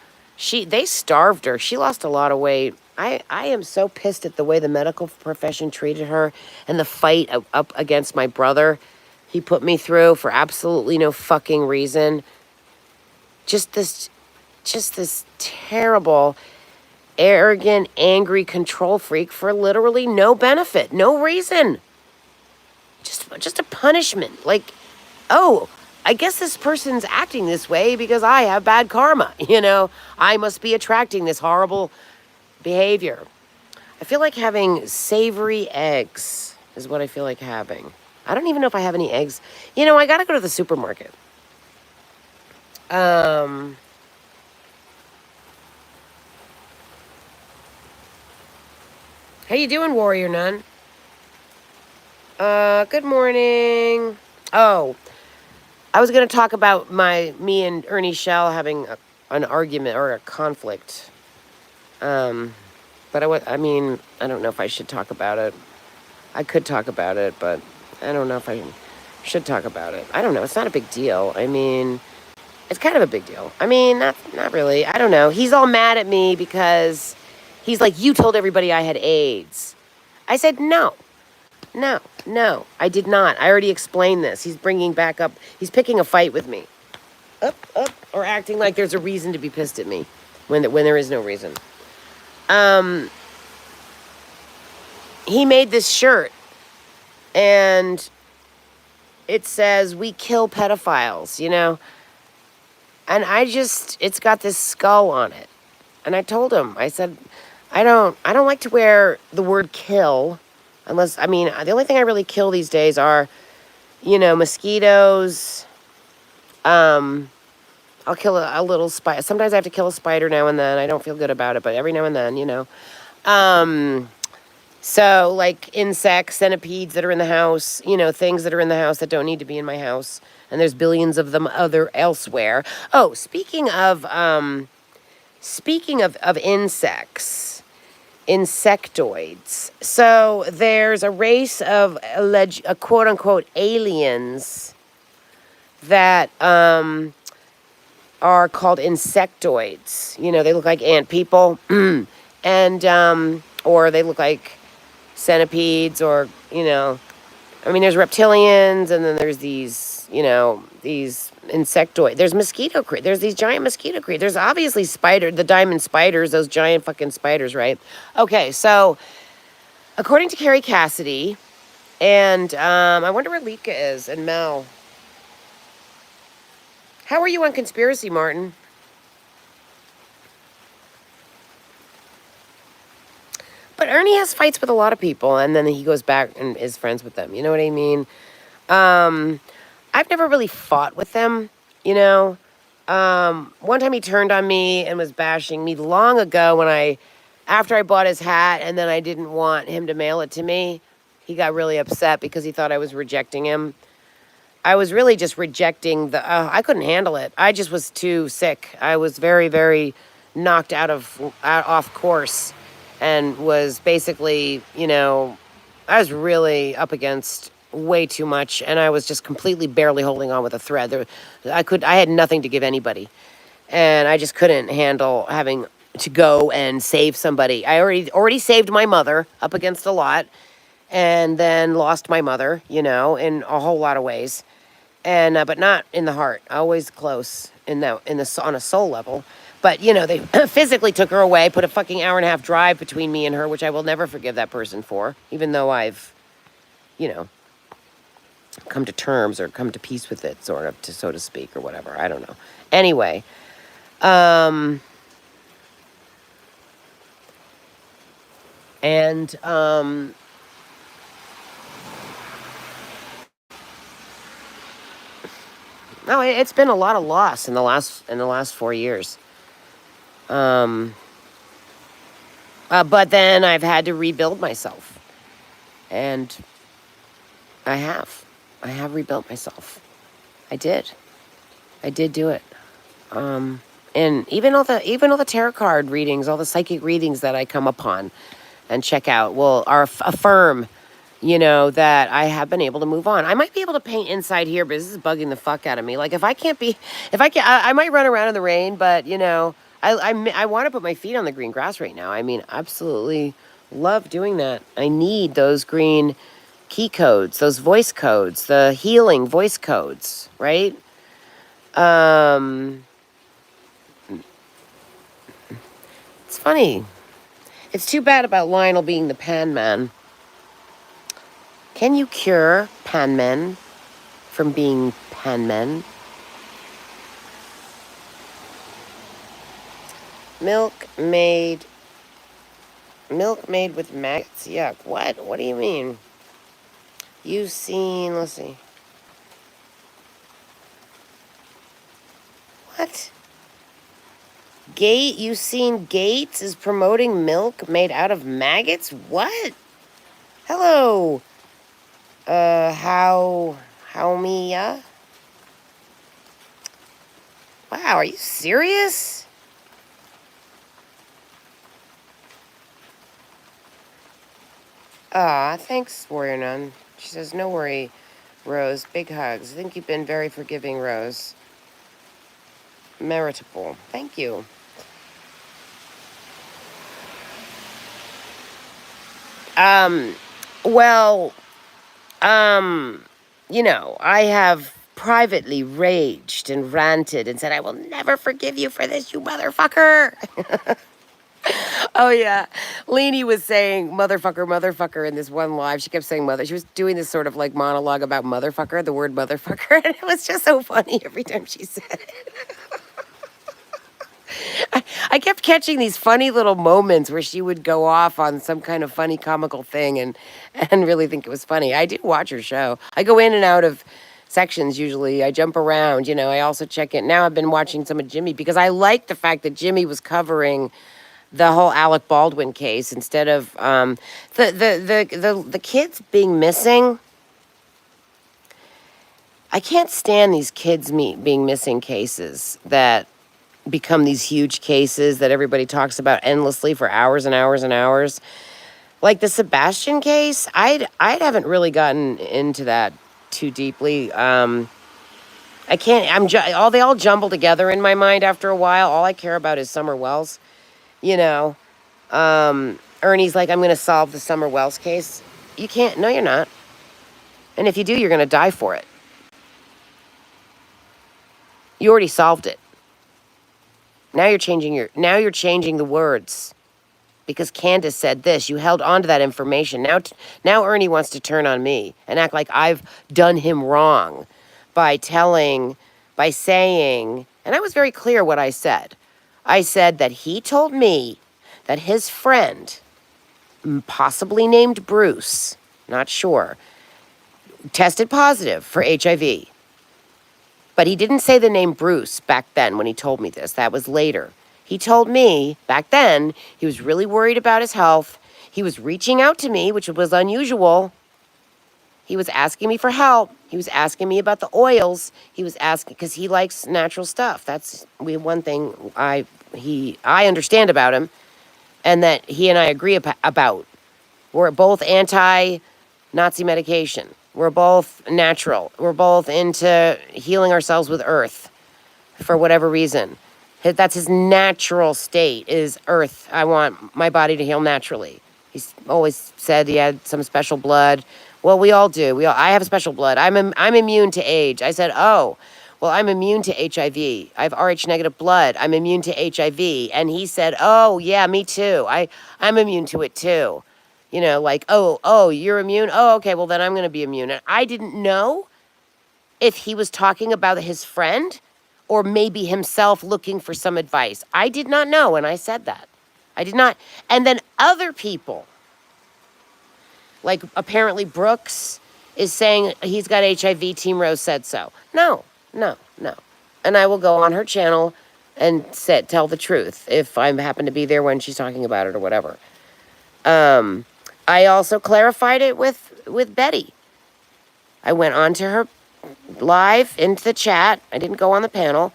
Speaker 1: They starved her. She lost a lot of weight. I am so pissed at the way the medical profession treated her and the fight up against my brother he put me through for absolutely no fucking reason. Just this terrible, arrogant, angry control freak for literally no benefit, no reason. Just a punishment. Like, oh, I guess this person's acting this way because I have bad karma, you know? I must be attracting this horrible behavior. I feel like having savory eggs is what I feel like having. I don't even know if I have any eggs. You know, I gotta go to the supermarket. How you doing, Warrior Nun? Good morning. Oh, I was going to talk about me and Ernie Shell having an argument or a conflict. But I mean, I don't know if I should talk about it. I could talk about it, but I don't know if I should talk about it. I don't know. It's not a big deal. I mean, it's kind of a big deal. I mean, not really. I don't know. He's all mad at me because he's like, you told everybody I had AIDS. I said, no, I did not. I already explained this. He's picking a fight with me. Or acting like there's a reason to be pissed at me when there is no reason. He made this shirt and it says, we kill pedophiles, you know? And it's got this skull on it. And I told him, I said, I don't like to wear the word kill unless, I mean, the only thing I really kill these days are, you know, mosquitoes. I'll kill a little spider. Sometimes I have to kill a spider now and then. I don't feel good about it, but every now and then, you know. So, like insects, centipedes that are in the house, you know, things that are in the house that don't need to be in my house. And there's billions of them elsewhere. Oh, speaking of insects, insectoids. So there's a race of quote-unquote aliens that are called insectoids. You know, they look like ant people. And, or they look like centipedes or, I mean, there's reptilians, and then there's these, these insectoid. There's mosquito there's these giant mosquito creatures. There's obviously the diamond spiders, those giant fucking spiders, right? Okay, so according to Carrie Cassidy, and I wonder where Lika is, and Mel. How are you on conspiracy, Martin? But Ernie has fights with a lot of people, and then he goes back and is friends with them. You know what I mean? Um, I've never really fought with them, you know. One time he turned on me and was bashing me long ago after I bought his hat, and then I didn't want him to mail it to me. He got really upset because he thought I was rejecting him. I was really just rejecting I couldn't handle it. I just was too sick. I was very, very knocked off course, and was basically, I was really up against way too much, and I was just completely barely holding on with a thread. I had nothing to give anybody, and I just couldn't handle having to go and save somebody. I already saved my mother up against a lot, and then lost my mother, in a whole lot of ways, and but not in the heart. Always close on a soul level. But they physically took her away, put a fucking hour and a half drive between me and her, which I will never forgive that person for, even though I've, you know, come to terms or come to peace with it, sort of, so to speak, or whatever. I don't know. Anyway, and no, it's been a lot of loss in the last 4 years. But then I've had to rebuild myself, and I have rebuilt myself. I did do it. And even all the tarot card readings, all the psychic readings that I come upon and check out affirm, that I have been able to move on. I might be able to paint inside here, but this is bugging the fuck out of me. Like if I might run around in the rain, but I want to put my feet on the green grass right now. I mean, absolutely love doing that. I need those green key codes, those voice codes, the healing voice codes, right? It's funny. It's too bad about Lionel being the pan man. Can you cure pan men from being pan men? Milk made with maggots. Yuck. What? What do you mean? You've seen, let's see. What? You've seen Gates is promoting milk made out of maggots? What? Hello. How Mia? Wow, are you serious? Thanks, Warrior Nun. She says, no worry, Rose. Big hugs. I think you've been very forgiving, Rose. Meritable. Thank you. Well, I have privately raged and ranted and said, I will never forgive you for this, you motherfucker. Oh, yeah. Leanie was saying motherfucker, motherfucker in this one live. She kept saying mother. She was doing this sort of like monologue about motherfucker, the word motherfucker. And it was just so funny every time she said it. I kept catching these funny little moments where she would go off on some kind of funny comical thing and really think it was funny. I do watch her show. I go in and out of sections usually. I jump around, I also check it. Now I've been watching some of Jimmy because I like the fact that Jimmy was covering the whole Alec Baldwin case instead of the kids being missing. I can't stand these kids being missing cases that become these huge cases that everybody talks about endlessly for hours and hours and hours. Like the Sebastian case, I haven't really gotten into that too deeply. I can't. They all jumble together in my mind after a while. All I care about is Summer Wells. Ernie's like, I'm going to solve the Summer Wells case. You can't. No, you're not. And if you do, you're going to die for it. You already solved it. Now you're changing the words. Because Candace said this. You held on to that information. Now Ernie wants to turn on me and act like I've done him wrong by saying, and I was very clear what I said. I said that he told me that his friend, possibly named Bruce, not sure, tested positive for HIV. But he didn't say the name Bruce back then when he told me this. That was later. He told me back then he was really worried about his health. He was reaching out to me, which was unusual. He was asking me for help. He was asking me about the oils. He was asking because he likes natural stuff. That's one thing I understand about him, and that he and I agree about. We're both anti-Nazi medication. We're both natural. We're both into healing ourselves with earth for whatever reason. That's his natural state, is earth. I want my body to heal naturally. He's always said he had some special blood. Well, we all do. I have special blood. I'm immune to age. I said, oh, well, I'm immune to HIV. I have Rh negative blood. I'm immune to HIV. And he said, oh, yeah, me too. I'm immune to it too. You know, like, oh, you're immune? Oh, okay, well, then I'm going to be immune. And I didn't know if he was talking about his friend or maybe himself looking for some advice. I did not know, and I said that. I did not. And then other people, like apparently Brooks is saying he's got HIV, Team Rose said so. No. And I will go on her channel and tell the truth if I happen to be there when she's talking about it or whatever. I also clarified it with Betty. I went on to her live into the chat. I didn't go on the panel.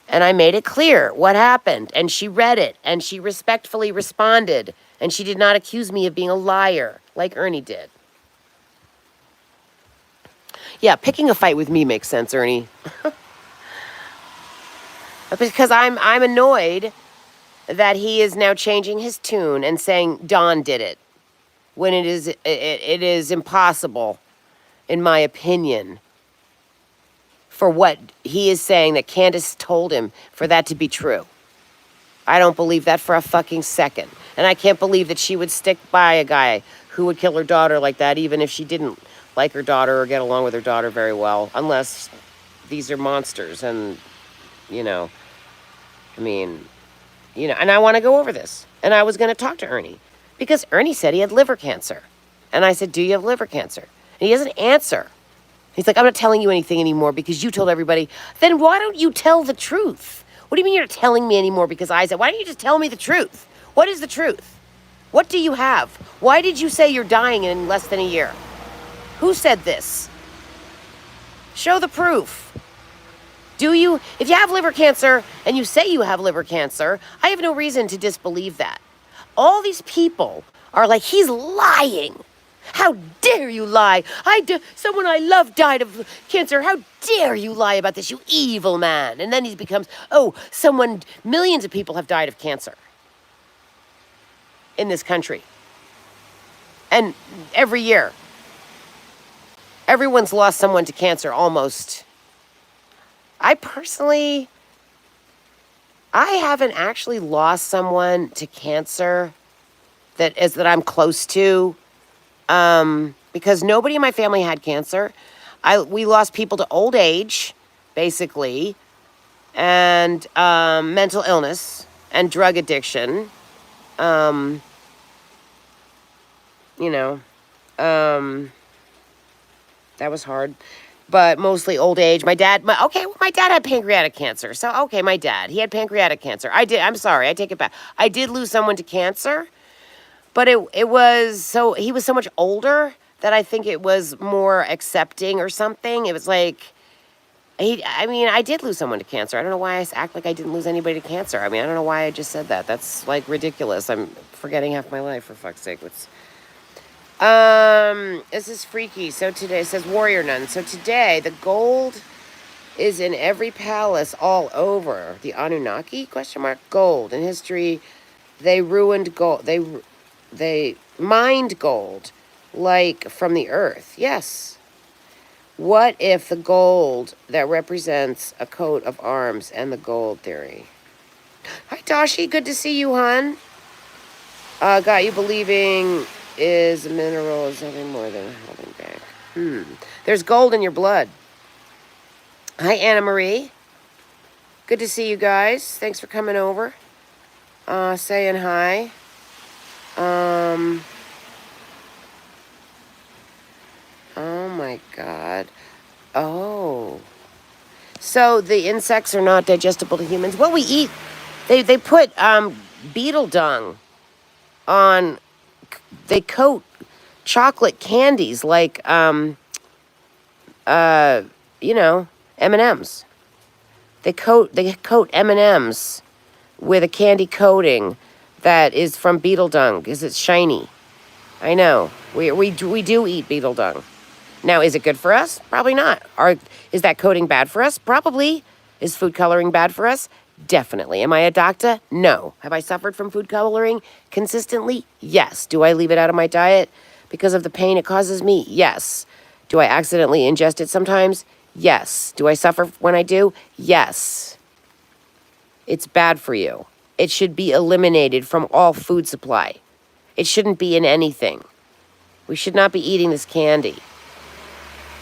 Speaker 1: And I made it clear what happened. And she read it. And she respectfully responded. And she did not accuse me of being a liar like Ernie did. Yeah, picking a fight with me makes sense, Ernie. Because I'm annoyed that he is now changing his tune and saying Don did it. When it is impossible, in my opinion, for what he is saying that Candace told him for that to be true. I don't believe that for a fucking second. And I can't believe that she would stick by a guy who would kill her daughter like that, even if she didn't like her daughter or get along with her daughter very well, unless these are monsters. And, and I want to go over this. And I was going to talk to Ernie. Because Ernie said he had liver cancer. And I said, do you have liver cancer? And he doesn't answer. He's like, I'm not telling you anything anymore because you told everybody. Then why don't you tell the truth? What do you mean you're not telling me anymore because I said? Why don't you just tell me the truth? What is the truth? What do you have? Why did you say you're dying in less than a year? Who said this? Show the proof. If you have liver cancer and you say you have liver cancer, I have no reason to disbelieve that. All these people are like, he's lying. How dare you lie? Someone I love died of cancer. How dare you lie about this, you evil man? And then he becomes, millions of people have died of cancer in this country. And every year, everyone's lost someone to cancer almost. I haven't actually lost someone to cancer that I'm close to, because nobody in my family had cancer. We lost people to old age, basically, and mental illness and drug addiction. That was hard. But mostly old age. My dad had pancreatic cancer. So, my dad, he had pancreatic cancer. I'm sorry, I take it back. I did lose someone to cancer, but he was so much older that I think it was more accepting or something. It was like, I did lose someone to cancer. I don't know why I act like I didn't lose anybody to cancer. I don't know why I just said that. That's like ridiculous. I'm forgetting half my life, for fuck's sake. This is freaky. So today, it says Warrior Nun. So today, the gold is in every palace all over. The Annunaki, ? Gold. In history, they ruined gold. they mined gold, like from the earth. Yes. What if the gold that represents a coat of arms and the gold theory? Hi, Dashi. Good to see you, hon. Got you believing is a mineral is nothing more than a holding back. There's gold in your blood. Hi, Anna Marie. Good to see you guys. Thanks for coming over. Saying hi. Oh my God. Oh. So the insects are not digestible to humans. What we eat, they put beetle dung on. They coat chocolate candies like M&Ms. They coat M&Ms with a candy coating that is from beetle dung because it's shiny. I know. We do eat beetle dung. Now, is it good for us? Probably not. Is that coating bad for us? Probably. Is food coloring bad for us? Definitely. Am I a doctor? No. Have I suffered from food coloring consistently? Yes. Do I leave it out of my diet because of the pain it causes me? Yes. Do I accidentally ingest it sometimes? Yes. Do I suffer when I do? Yes. It's bad for you. It should be eliminated from all food supply. It shouldn't be in anything. We should not be eating this candy.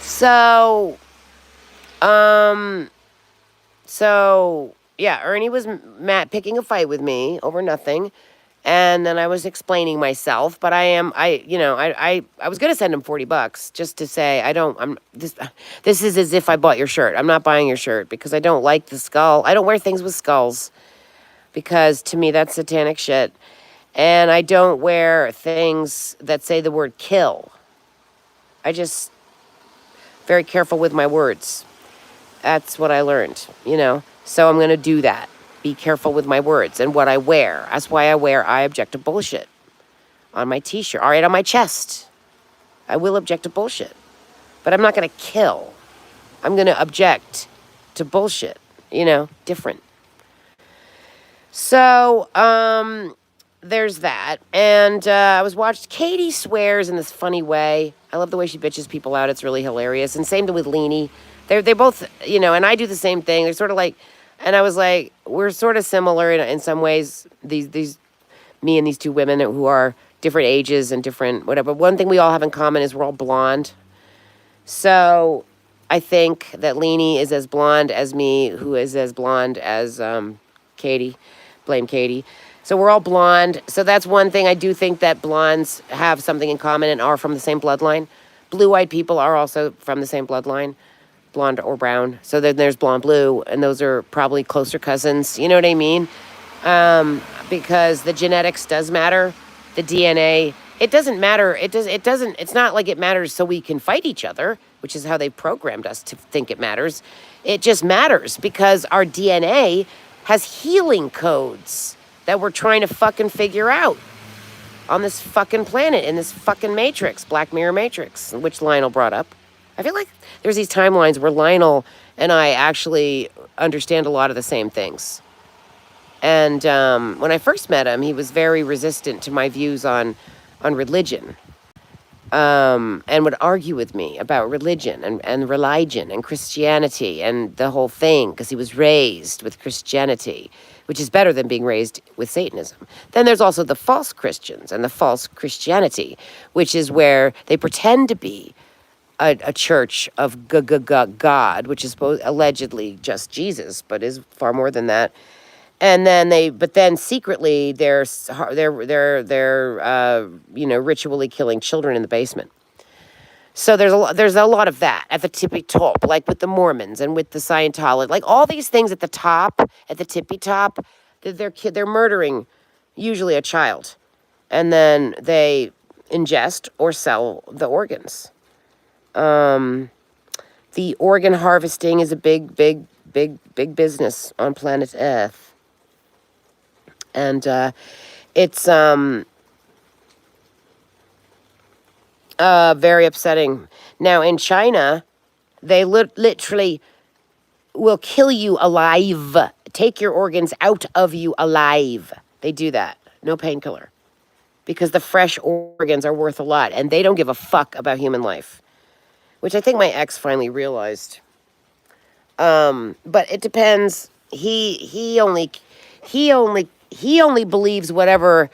Speaker 1: So, yeah, Ernie was picking a fight with me over nothing. And then I was explaining myself, but I was going to send him $40 just to say, this is as if I bought your shirt. I'm not buying your shirt because I don't like the skull. I don't wear things with skulls because to me that's satanic shit. And I don't wear things that say the word kill. I just very careful with my words. That's what I learned, So I'm going to do that. Be careful with my words and what I wear. That's why I object to bullshit on my t-shirt. All right, on my chest. I will object to bullshit. But I'm not going to kill. I'm going to object to bullshit, different. So, there's that. And I was watched. Katie swears in this funny way. I love the way she bitches people out. It's really hilarious. And same with Leanie. They both, and I do the same thing. They're sort of like, and I was like, we're sort of similar in some ways. These, me and these two women who are different ages and different whatever. One thing we all have in common is we're all blonde. So I think that Leanie is as blonde as me, who is as blonde as Katie. Blame Katie. So we're all blonde. So that's one thing I do think that blondes have something in common and are from the same bloodline. Blue-eyed people are also from the same bloodline, blonde or brown. So then there's blonde blue, and those are probably closer cousins. You know what I mean? Because the genetics does matter. The DNA, it doesn't matter. It's not like it matters so we can fight each other, which is how they programmed us to think it matters. It just matters because our DNA has healing codes that we're trying to fucking figure out on this fucking planet, in this fucking matrix, Black Mirror Matrix, which Lionel brought up. I feel like there's these timelines where Lionel and I actually understand a lot of the same things. And when I first met him, he was very resistant to my views on religion. And would argue with me about religion and religion and Christianity and the whole thing because he was raised with Christianity, which is better than being raised with Satanism. Then there's also the false Christians and the false Christianity, which is where they pretend to be a church of God, which is allegedly just Jesus, but is far more than that. And then secretly they're ritually killing children in the basement. So there's a lot of that at the tippy top, like with the Mormons and with the Scientology, like all these things at the tippy top, they're murdering usually a child, and then they ingest or sell the organs. The organ harvesting is a big business on planet Earth. And it's very upsetting. Now, in China, they literally will kill you alive, take your organs out of you alive. They do that. No painkiller. because the fresh organs are worth a lot, and they don't give a fuck about human life, which I think my ex finally realized. But it depends. He only believes whatever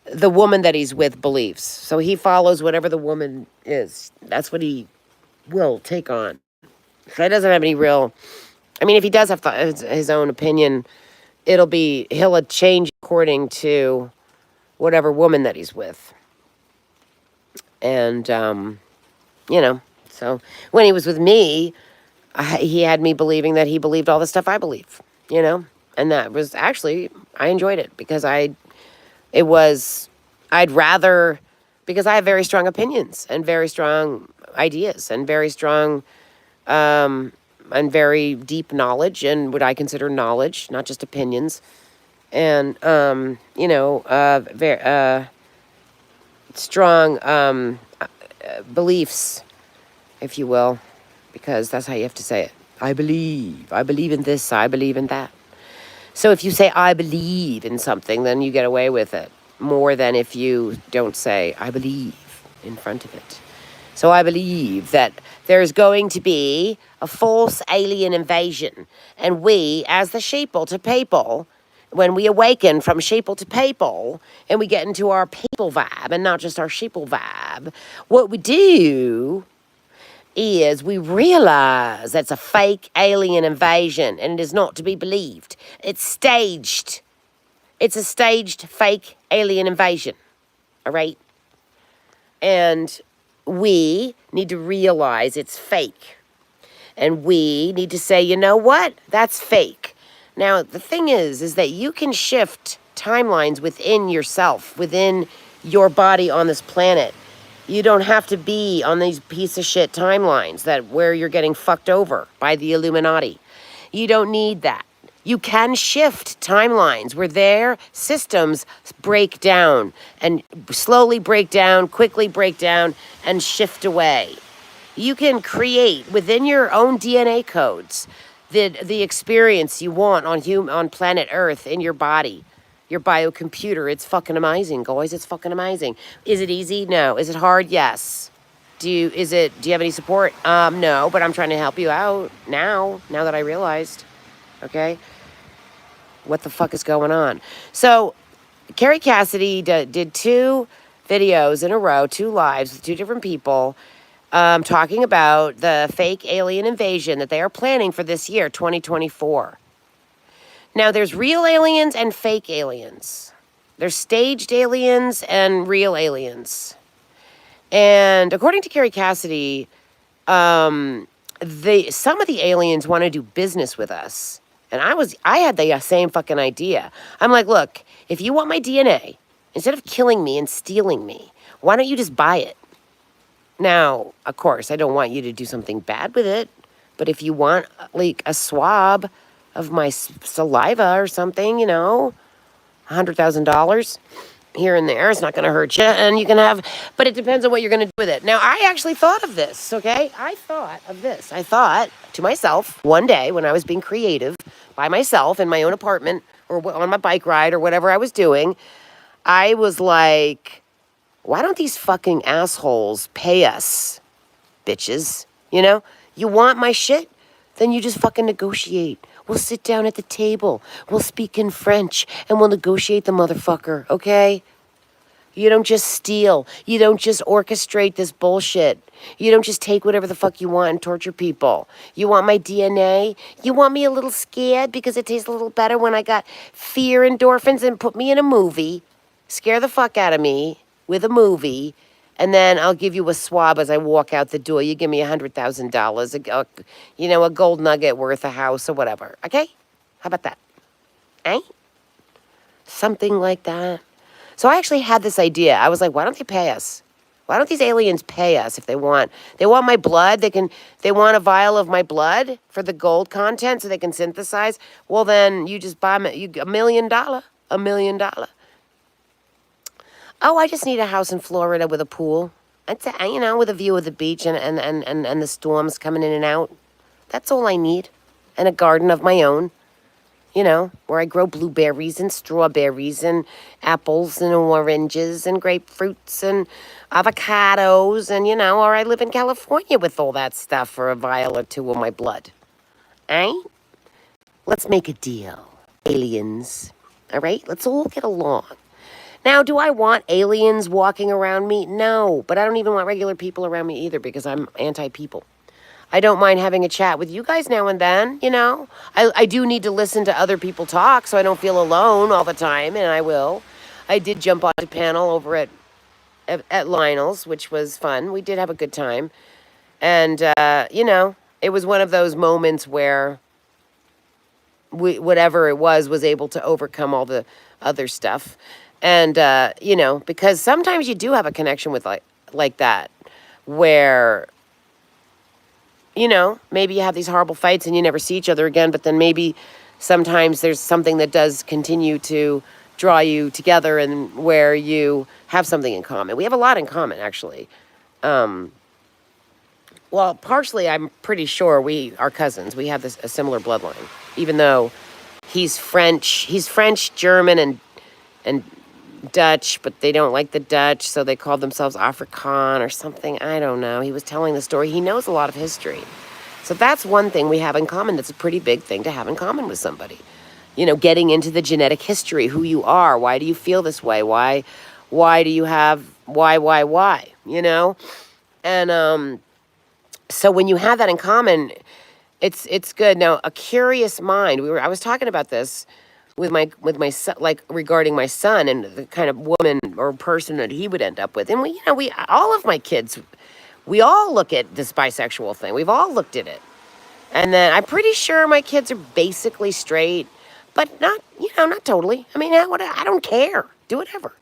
Speaker 1: the woman that he's with believes. So he follows whatever the woman is. That's what he will take on. So he doesn't have any real. I mean, if he does have his own opinion, he'll change according to whatever woman that he's with. And so when he was with me, he had me believing that he believed all the stuff I believe, and that was actually, I enjoyed it because I'd rather, because I have very strong opinions and very strong ideas and very strong, and very deep knowledge and what I consider knowledge, not just opinions, and, very, strong, beliefs, if you will, because that's how you have to say it. I believe in this, I believe in that. So if you say, I believe in something, then you get away with it more than if you don't say, I believe in front of it. So I believe that there's going to be a false alien invasion. And we, as the sheeple to people, when we awaken from sheeple to people, and we get into our people vibe and not just our sheeple vibe, what we do is we realize that's a fake alien invasion, and it is not to be believed. It's staged. It's a staged fake alien invasion. All right? And we need to realize it's fake. And we need to say, you know what? That's fake. Now, the thing is that you can shift timelines within yourself, within your body on this planet. You don't have to be on these piece of shit timelines where you're getting fucked over by the Illuminati. You don't need that. You can shift timelines where their systems break down and slowly break down, quickly break down, and shift away. You can create within your own DNA codes the experience you want on planet Earth in your body. Your biocomputer. It's fucking amazing, guys. It's fucking amazing. Is it easy? No. Is it hard? Yes. Do you have any support? No, but I'm trying to help you out now that I realized. Okay? What the fuck is going on? So, Carrie Cassidy did 2 videos in a row, 2 lives with 2 different people, talking about the fake alien invasion that they are planning for this year, 2024. Now, there's real aliens and fake aliens. There's staged aliens and real aliens. And according to Carrie Cassidy, some of the aliens want to do business with us. And I had the same fucking idea. I'm like, look, if you want my DNA, instead of killing me and stealing me, why don't you just buy it? Now, of course, I don't want you to do something bad with it. But if you want, like, a swab of my saliva or something, $100,000 here and there, it's not going to hurt you, and you can have, but it depends on what you're going to do with it. Now, I actually thought of this, okay? I thought to myself one day when I was being creative by myself in my own apartment or on my bike ride or whatever I was doing, I was like, why don't these fucking assholes pay us, bitches? You want my shit? Then you just fucking negotiate. We'll sit down at the table. We'll speak in French, and we'll negotiate the motherfucker, okay? You don't just steal. You don't just orchestrate this bullshit. You don't just take whatever the fuck you want and torture people. You want my DNA? You want me a little scared because it tastes a little better when I got fear endorphins, and put me in a movie, scare the fuck out of me with a movie, and then I'll give you a swab as I walk out the door. You give me $100,000, a gold nugget worth a house or whatever. Okay? How about that? Eh? Something like that. So I actually had this idea. I was like, why don't they pay us? Why don't these aliens pay us if they want? They want my blood. They want a vial of my blood for the gold content so they can synthesize. Well, then you just buy $1 million. $1 million. Oh, I just need a house in Florida with a pool. With a view of the beach and the storms coming in and out. That's all I need. And a garden of my own. where I grow blueberries and strawberries and apples and oranges and grapefruits and avocados and, or I live in California with all that stuff for a vial or two of my blood. Eh? Let's make a deal, aliens. All right? Let's all get along. Now, do I want aliens walking around me? No, but I don't even want regular people around me either because I'm anti-people. I don't mind having a chat with you guys now and then, I do need to listen to other people talk so I don't feel alone all the time, and I will. I did jump on a panel over at Lionel's, which was fun. We did have a good time. And, it was one of those moments where whatever it was able to overcome all the other stuff. And, because sometimes you do have a connection with like that, where maybe you have these horrible fights and you never see each other again, but then maybe sometimes there's something that does continue to draw you together and where you have something in common. We have a lot in common, actually. Well, partially, I'm pretty sure we are cousins. We have a similar bloodline, even though he's French, German, and Dutch, but they don't like the Dutch, so they call themselves Afrikaan or something. I don't know. He was telling the story. He knows a lot of history. So that's one thing we have in common. That's a pretty big thing to have in common with somebody. Getting into the genetic history, who you are, why do you feel this way? Why do you have, why? And so when you have that in common, it's good. Now, a curious mind. I was talking about this with my son, like regarding my son and the kind of woman or person that he would end up with. And we all of my kids, we all look at this bisexual thing. We've all looked at it. And then I'm pretty sure my kids are basically straight, but not totally. I mean, I don't care. Do whatever.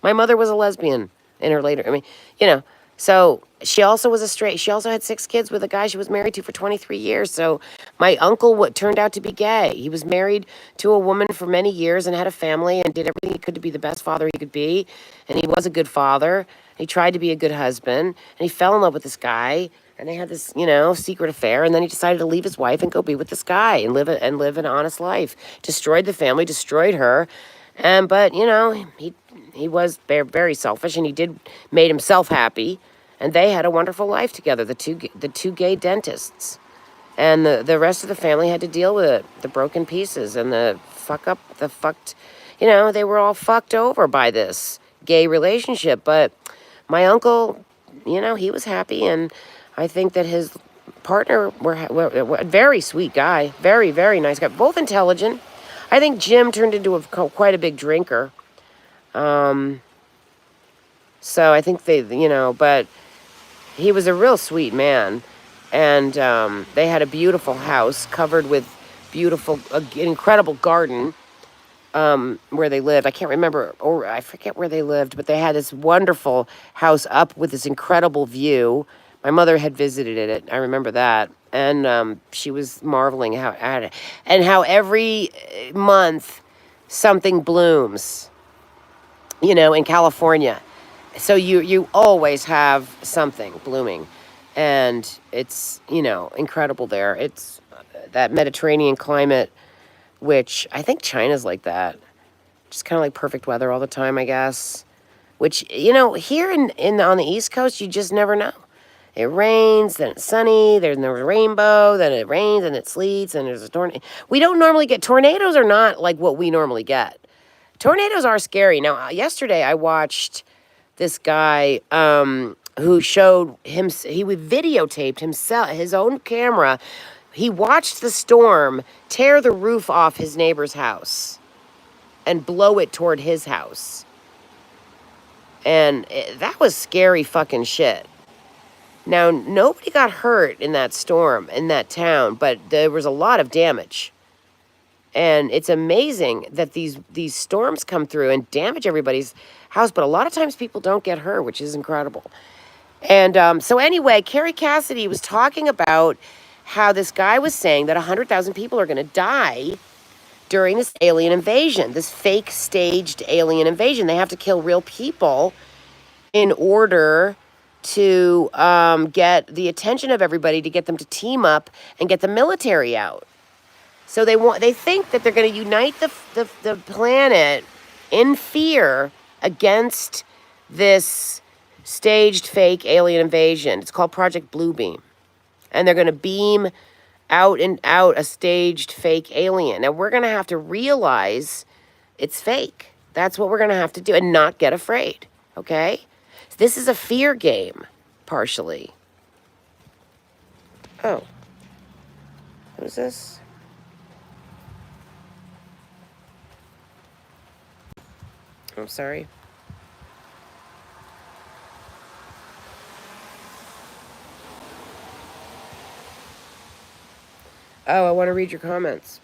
Speaker 1: My mother was a lesbian in her later. So she also was a straight. She also had 6 kids with a guy she was married to for 23 years. So my uncle turned out to be gay. He was married to a woman for many years and had a family and did everything he could to be the best father he could be. And he was a good father. He tried to be a good husband. And he fell in love with this guy. And they had this, secret affair. And then he decided to leave his wife and go be with this guy and live an honest life. Destroyed the family, destroyed her. But he was very, very selfish, and he made himself happy, and they had a wonderful life together. The two gay dentists, and the rest of the family had to deal with it, the broken pieces and the fucked. They were all fucked over by this gay relationship. But my uncle, he was happy, and I think that his partner were a very sweet guy, very, very nice guy, both intelligent. I think Jim turned into quite a big drinker. So I think but he was a real sweet man. And they had a beautiful house covered with incredible garden where they lived. I can't remember, or I forget where they lived, but they had this wonderful house up with this incredible view. My mother had visited it. I remember that. And she was marveling at it. And how every month something blooms, in California. So you always have something blooming. And it's, incredible there. It's that Mediterranean climate, which I think China's like that. Just kind of like perfect weather all the time, I guess. Which, here on the East Coast, you just never know. It rains, then it's sunny, there's no rainbow, then it rains, and it sleets, and there's a tornado. We don't normally get, tornadoes are not like what we normally get. Tornadoes are scary. Now, yesterday I watched this guy who showed him, he videotaped himself, his own camera. He watched the storm tear the roof off his neighbor's house and blow it toward his house. And that was scary fucking shit. Now, nobody got hurt in that storm, in that town, but there was a lot of damage. And it's amazing that these storms come through and damage everybody's house, but a lot of times people don't get hurt, which is incredible. And so anyway, Carrie Cassidy was talking about how this guy was saying that 100,000 people are going to die during this alien invasion, this fake staged alien invasion. They have to kill real people in order to get the attention of everybody, to get them to team up and get the military out. So they think that they're going to unite the planet in fear against this staged fake alien invasion. It's called Project Bluebeam. And they're going to beam out and out a staged fake alien. And we're going to have to realize it's fake. That's what we're going to have to do and not get afraid. Okay? This is a fear game, partially. Oh. Who's this? I'm sorry. Oh, I want to read your comments.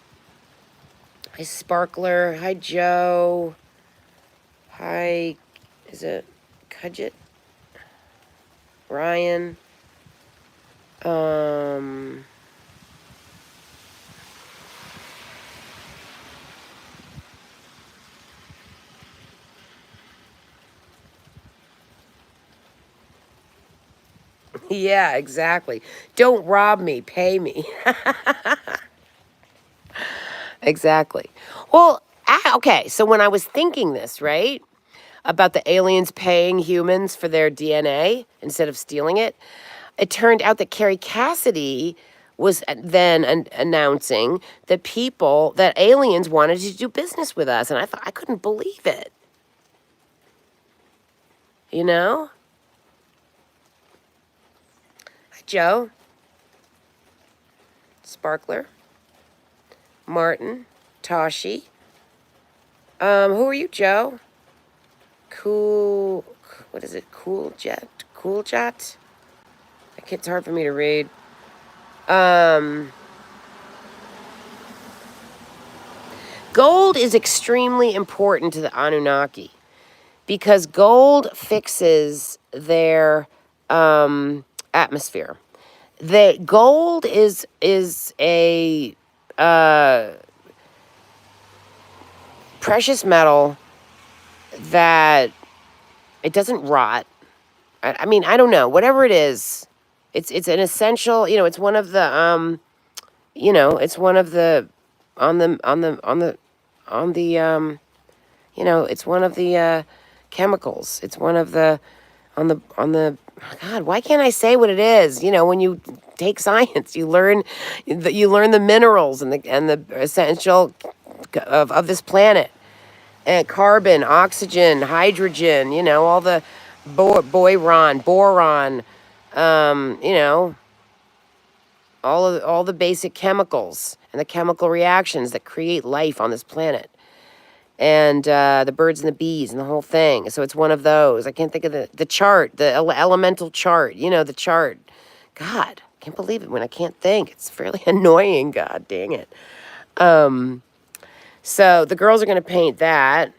Speaker 1: Hi, Sparkler. Hi, Joe. Hi, is it Kudget? Ryan. Yeah, exactly. Don't rob me, pay me. Exactly. Well, okay, so when I was thinking this, right, about the aliens paying humans for their DNA instead of stealing it, it turned out that Carrie Cassidy was then announcing that that aliens wanted to do business with us. And I thought, I couldn't believe it. You know? Hi, Joe. Sparkler. Martin. Toshi. Who are you, Joe? Cool. What is it? Cool Jet? Cool Jet? It's hard for me to read. Gold is extremely important to the Anunnaki because gold fixes their atmosphere. Gold is a precious metal that it doesn't rot. I mean, I don't know. Whatever it is, it's an essential. It's one of the it's one of the on the it's one of the chemicals. It's one of the on the God, why can't I say what it is? When you take science, you learn the minerals and the essential of this planet. And carbon, oxygen, hydrogen, all the boron, all the basic chemicals and the chemical reactions that create life on this planet. And the birds and the bees and the whole thing. So it's one of those. I can't think of the chart, the elemental chart, the chart. God, I can't believe it when I can't think. It's fairly annoying. God dang it. So the girls are going to paint that.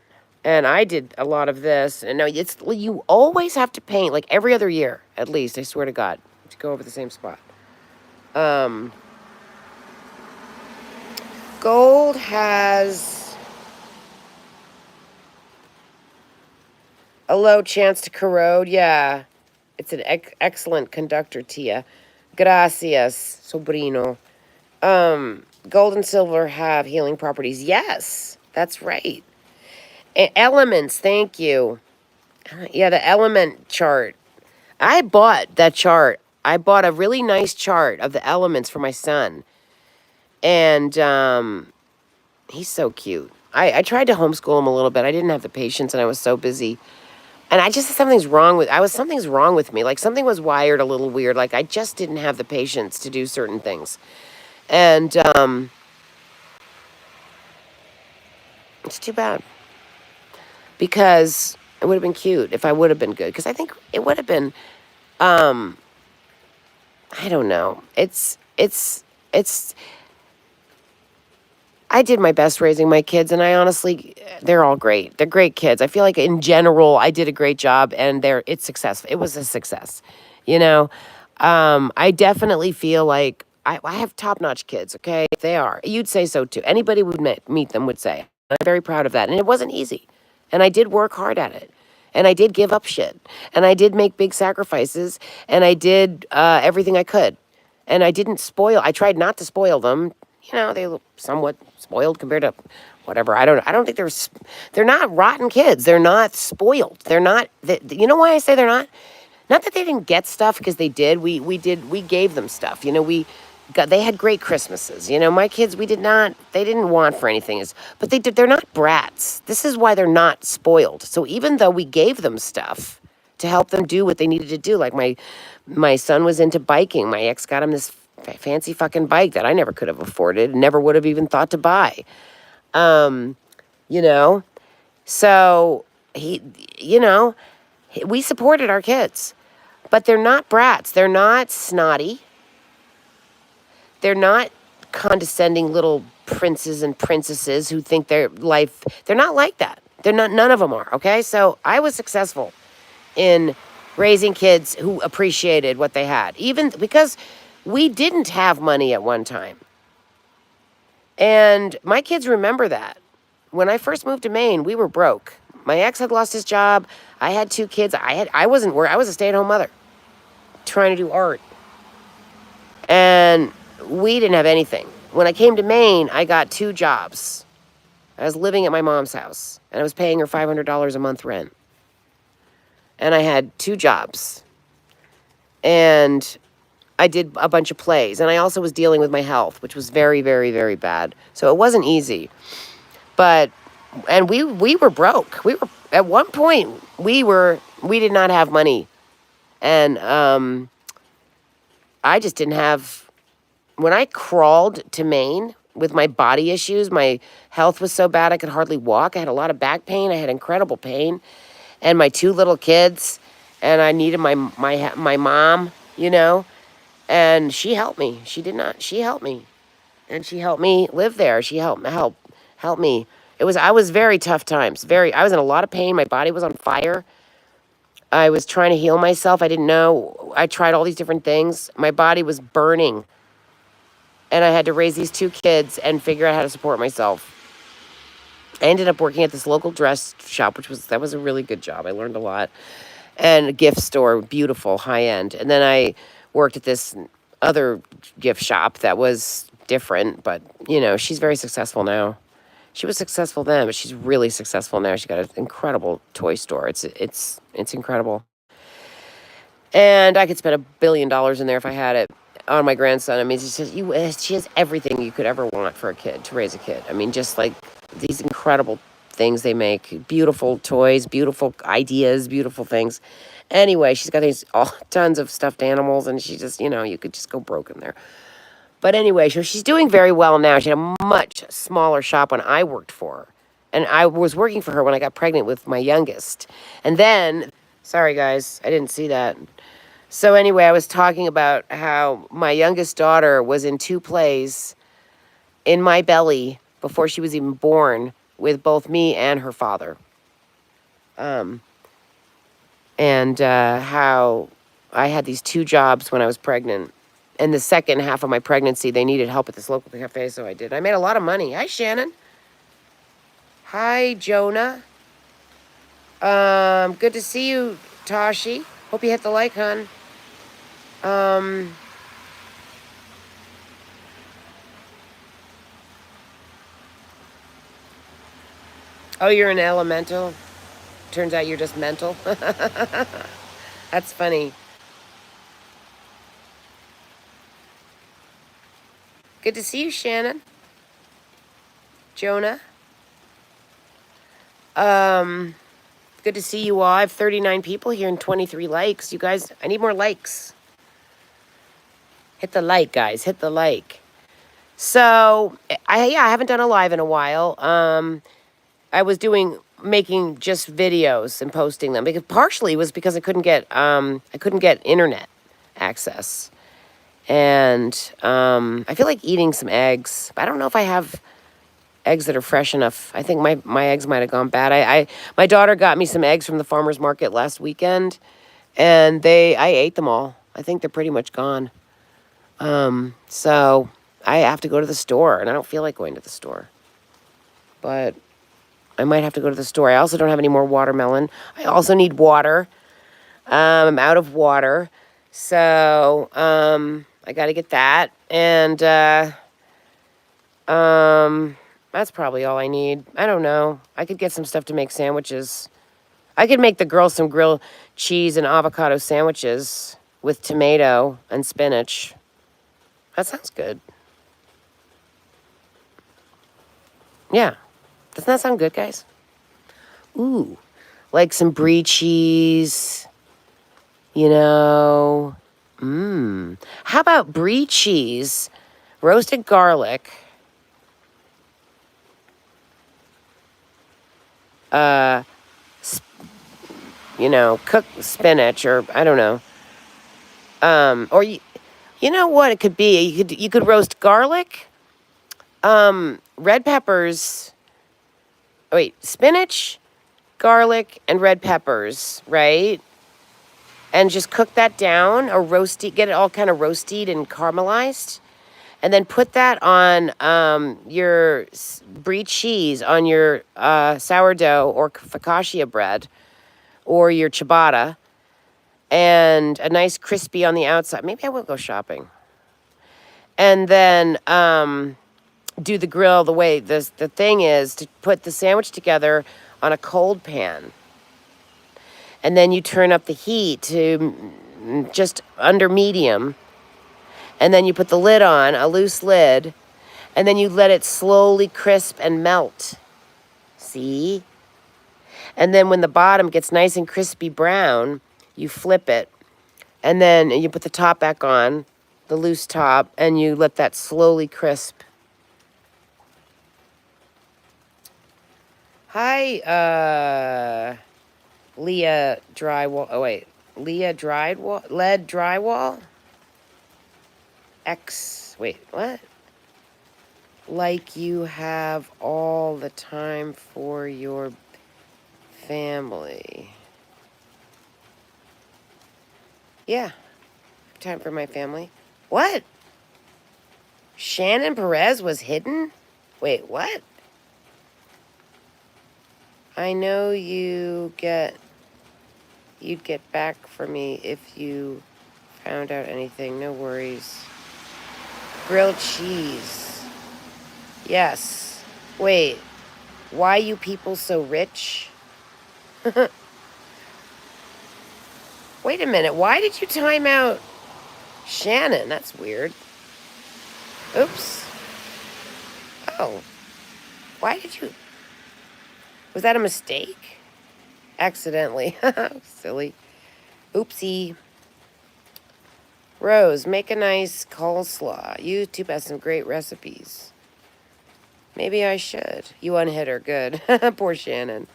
Speaker 1: And I did a lot of this. And no, you always have to paint like every other year, at least. I swear to God, to go over the same spot. Gold has a low chance to corrode. Yeah, it's an excellent conductor, Tia. Gracias, sobrino. Gold and silver have healing properties. Yes, that's right. Elements, thank you. Yeah, the element chart. I bought that chart. I bought a really nice chart of the elements for my son. And he's so cute. I tried to homeschool him a little bit. I didn't have the patience and I was so busy. And something's wrong with me. Like something was wired a little weird. Like I just didn't have the patience to do certain things. And it's too bad. Because it would have been cute if I would have been good. Because I think it would have been, I don't know. I did my best raising my kids, and they're all great. They're great kids. I feel like in general, I did a great job, and it's successful. It was a success, I definitely feel like I have top-notch kids, okay? They are. You'd say so, too. Anybody who would meet them would say. I'm very proud of that, and it wasn't easy. And I did work hard at it. And I did give up shit. And I did make big sacrifices, and I did everything I could. And I didn't I tried not to spoil them, you know, they look somewhat spoiled compared to whatever. I don't think they're not rotten kids. They're not spoiled. They're not, you know why I say they're not? Not that they didn't get stuff, because they did. We gave them stuff. You know, they had great Christmases. You know, my kids, they didn't want for anything. But they're not brats. This is why they're not spoiled. So even though we gave them stuff to help them do what they needed to do, like my son was into biking. My ex got him this fancy fucking bike that I never could have afforded, never would have even thought to buy. You know, so we supported our kids, but they're not brats. They're not snotty. They're not condescending little princes and princesses who think they're not like that. None of them are, okay? So I was successful in raising kids who appreciated what they had, even because we didn't have money at one time. And my kids remember that. When I first moved to Maine, we were broke. My ex had lost his job. I had 2 kids. I was a stay-at-home mother trying to do art. And we didn't have anything. When I came to Maine, I got 2 jobs. I was living at my mom's house, and I was paying her $500 a month rent. And I had 2 jobs. And I did a bunch of plays. And I also was dealing with my health, which was very, very, very bad. So it wasn't easy. And we were broke. We were, at one point, we did not have money. And I just didn't have, when I crawled to Maine with my body issues, my health was so bad I could hardly walk. I had a lot of back pain. I had incredible pain. And my 2 little kids, and I needed my mom, you know, and she helped me. She helped me. And she helped me live there. She helped me. I was very tough times. I was in a lot of pain. My body was on fire. I was trying to heal myself. I didn't know. I tried all these different things. My body was burning. And I had to raise these 2 kids and figure out how to support myself. I ended up working at this local dress shop, that was a really good job. I learned a lot. And a gift store, beautiful, high end. And then I worked at this other gift shop that was different, but you know, she's very successful now. She was successful then, but she's really successful now. She got an incredible toy store. It's incredible. And I could spend $1 billion in there if I had it on my grandson. I mean, she has everything you could ever want for a kid, to raise a kid. I mean, just like these incredible things they make. Beautiful toys, beautiful ideas, beautiful things. Anyway, she's got these tons of stuffed animals, and she just, you could just go broke in there. But anyway, so she's doing very well now. She had a much smaller shop when I worked for her. And I was working for her when I got pregnant with my youngest. And then, sorry guys, I didn't see that. So anyway, I was talking about how my youngest daughter was in 2 plays in my belly before she was even born with both me and her father. And how I had these 2 jobs when I was pregnant. And the second half of my pregnancy, they needed help at this local cafe, so I did. I made a lot of money. Hi, Shannon. Hi, Jonah. Good to see you, Tashi. Hope you hit the like, hon. Oh, you're an elemental? Turns out you're just mental. That's funny. Good to see you, Shannon. Jonah. Good to see you all. I have 39 people here and 23 likes. You guys, I need more likes. Hit the like, guys. Hit the like. So, I haven't done a live in a while. I was making just videos and posting them, because partially it was because I couldn't get internet access. And I feel like eating some eggs, but I don't know if I have eggs that are fresh enough. I think my eggs might have gone bad. My daughter got me some eggs from the farmer's market last weekend, and I ate them all. I think they're pretty much gone. So I have to go to the store, and I don't feel like going to the store. But I might have to go to the store. I also don't have any more watermelon. I also need water. I'm out of water. So, I got to get that. And, That's probably all I need. I don't know. I could get some stuff to make sandwiches. I could make the girls some grilled cheese and avocado sandwiches with tomato and spinach. That sounds good. Yeah. Doesn't that sound good, guys? Ooh. Like some brie cheese, you know. How about brie cheese, roasted garlic, uh, cooked spinach, or I don't know. Or you know what it could be? You could roast garlic, red peppers. Wait, spinach, garlic, and red peppers, right? And just cook that down or get it all kind of roasted and caramelized. And then put that on your brie cheese on your sourdough or focaccia bread or your ciabatta, and a nice crispy on the outside. Maybe I will go shopping. And then do the grill the way the thing is to put the sandwich together on a cold pan. And then you turn up the heat to just under medium. And then you put the lid on, a loose lid, and then you let it slowly crisp and melt. See? And then when the bottom gets nice and crispy brown, you flip it. And then you put the top back on, the loose top, and you let that slowly crisp. Hi, Leah Drywall. Oh, wait. Leah Drywall? Lead Drywall? Wait, what? Like you have all the time for your family. Yeah. Time for my family. What? Shannon Perez was hidden? Wait, what? I know you'd get back for me if you found out anything. No worries. Grilled cheese. Yes. Wait. Why you people so rich? Wait a minute. Why did you time out Shannon? That's weird. Oops. Oh. Why did you... Was that a mistake? Accidentally. Silly. Oopsie. Rose, make a nice coleslaw. YouTube has some great recipes. Maybe I should. You unhit her. Good. Poor Shannon.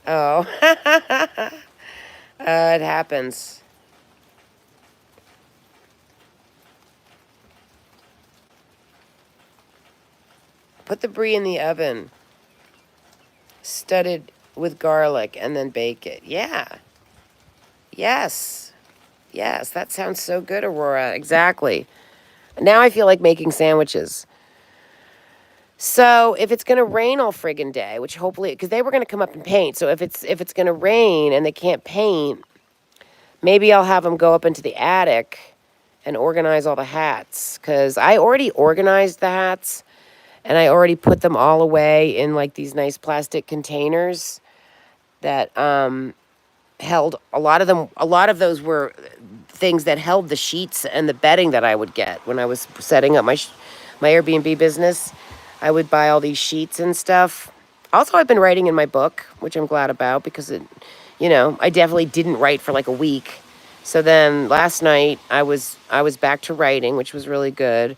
Speaker 1: Oh. It happens. Put the brie in the oven. Studded with garlic and then bake it. Yeah. Yes. Yes, that sounds so good, Aurora. Exactly. Now I feel like making sandwiches. So if it's going to rain all friggin' day, which hopefully, because they were going to come up and paint. So if it's going to rain and they can't paint, maybe I'll have them go up into the attic and organize all the hats. Because I already organized the hats and I already put them all away in like these nice plastic containers that held a lot of them. A lot of those were things that held the sheets and the bedding that I would get when I was setting up my Airbnb business. I would buy all these sheets and stuff. Also, I've been writing in my book, which I'm glad about because I definitely didn't write for like a week. So then last night I was back to writing, which was really good.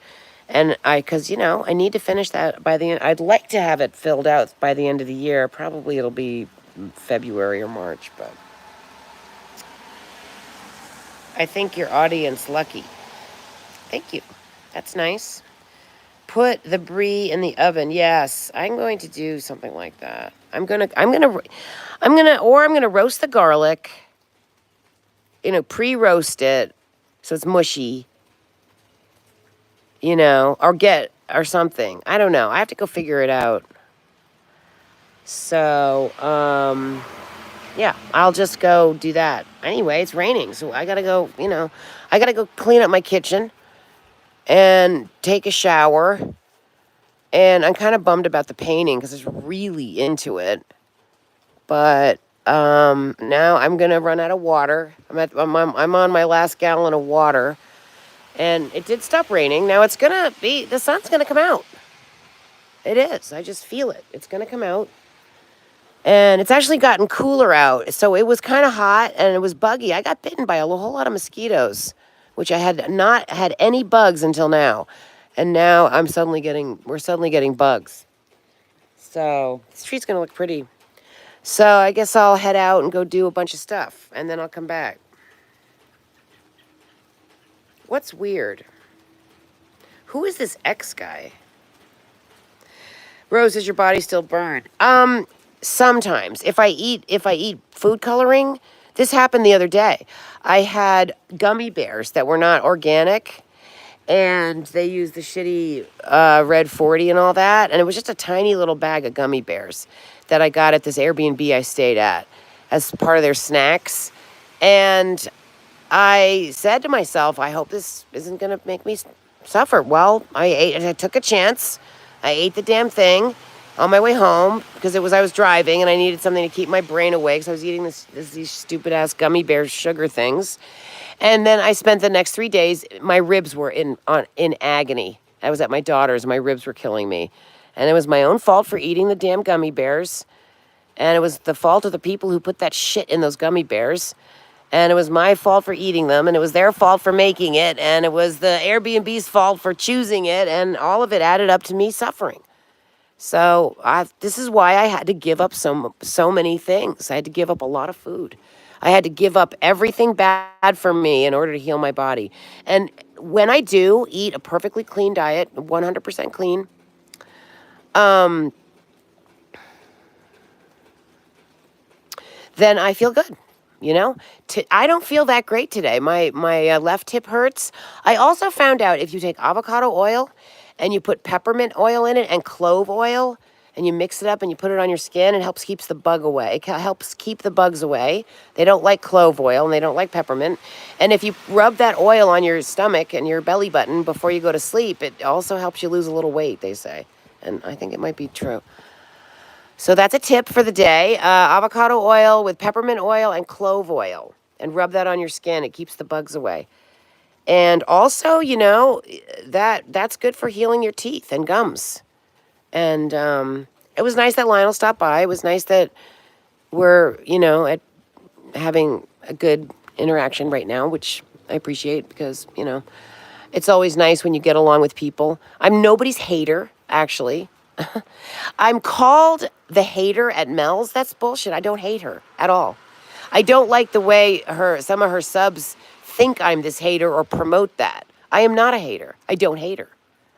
Speaker 1: And because I need to finish that by the end. I'd like to have it filled out by the end of the year. Probably it'll be February or March, but I think your audience lucky. Thank you. That's nice. Put the brie in the oven. Yes, I'm going to do something like that. I'm gonna roast the garlic. Pre-roast it so it's mushy. Or something. I don't know. I have to go figure it out. So, yeah, I'll just go do that. Anyway, it's raining, so I gotta go. I gotta go clean up my kitchen and take a shower And I'm kind of bummed about the painting because I was really into it. But now I'm gonna run out of water. I'm on my last gallon of water, and it did stop raining. Now the sun's gonna come out. It is. I just feel it. It's gonna come out. And it's actually gotten cooler out. So it was kind of hot and it was buggy. I got bitten by a whole lot of mosquitoes, which I had not had any bugs until now. And now we're suddenly getting bugs. So this tree's gonna look pretty. So I guess I'll head out and go do a bunch of stuff and then I'll come back. What's weird? Who is this X guy? Rose, does your body still burn? Sometimes. If I eat food coloring, this happened the other day. I had gummy bears that were not organic, and they used the shitty Red 40 and all that, and it was just a tiny little bag of gummy bears that I got at this Airbnb I stayed at as part of their snacks. And I said to myself, I hope this isn't going to make me suffer. Well, I took a chance. I ate the damn thing on my way home because I was driving and I needed something to keep my brain awake. So I was eating these stupid ass gummy bear sugar things. And then I spent the next 3 days, my ribs were in agony. I was at my daughter's, my ribs were killing me. And it was my own fault for eating the damn gummy bears. And it was the fault of the people who put that shit in those gummy bears. And it was my fault for eating them, and it was their fault for making it, and it was the Airbnb's fault for choosing it, and all of it added up to me suffering. So this is why I had to give up so many things. I had to give up a lot of food. I had to give up everything bad for me in order to heal my body. And when I do eat a perfectly clean diet, 100% clean, then I feel good. You know, I don't feel that great today. My left hip hurts. I also found out if you take avocado oil and you put peppermint oil in it and clove oil and you mix it up and you put it on your skin, it helps keeps the bug away. It helps keep the bugs away. They don't like clove oil and they don't like peppermint. And if you rub that oil on your stomach and your belly button before you go to sleep, it also helps you lose a little weight, they say. And I think it might be true. So that's a tip for the day. Avocado oil with peppermint oil and clove oil. And rub that on your skin. It keeps the bugs away. And also, you know, that's good for healing your teeth and gums. And it was nice that Lionel stopped by. It was nice that we're, you know, having a good interaction right now, which I appreciate because, you know, it's always nice when you get along with people. I'm nobody's hater, actually. I'm called the hater at Mel's. That's bullshit. I don't hate her at all. I don't like the way some of her subs think I'm this hater or promote that. I am not a hater. I don't hate her.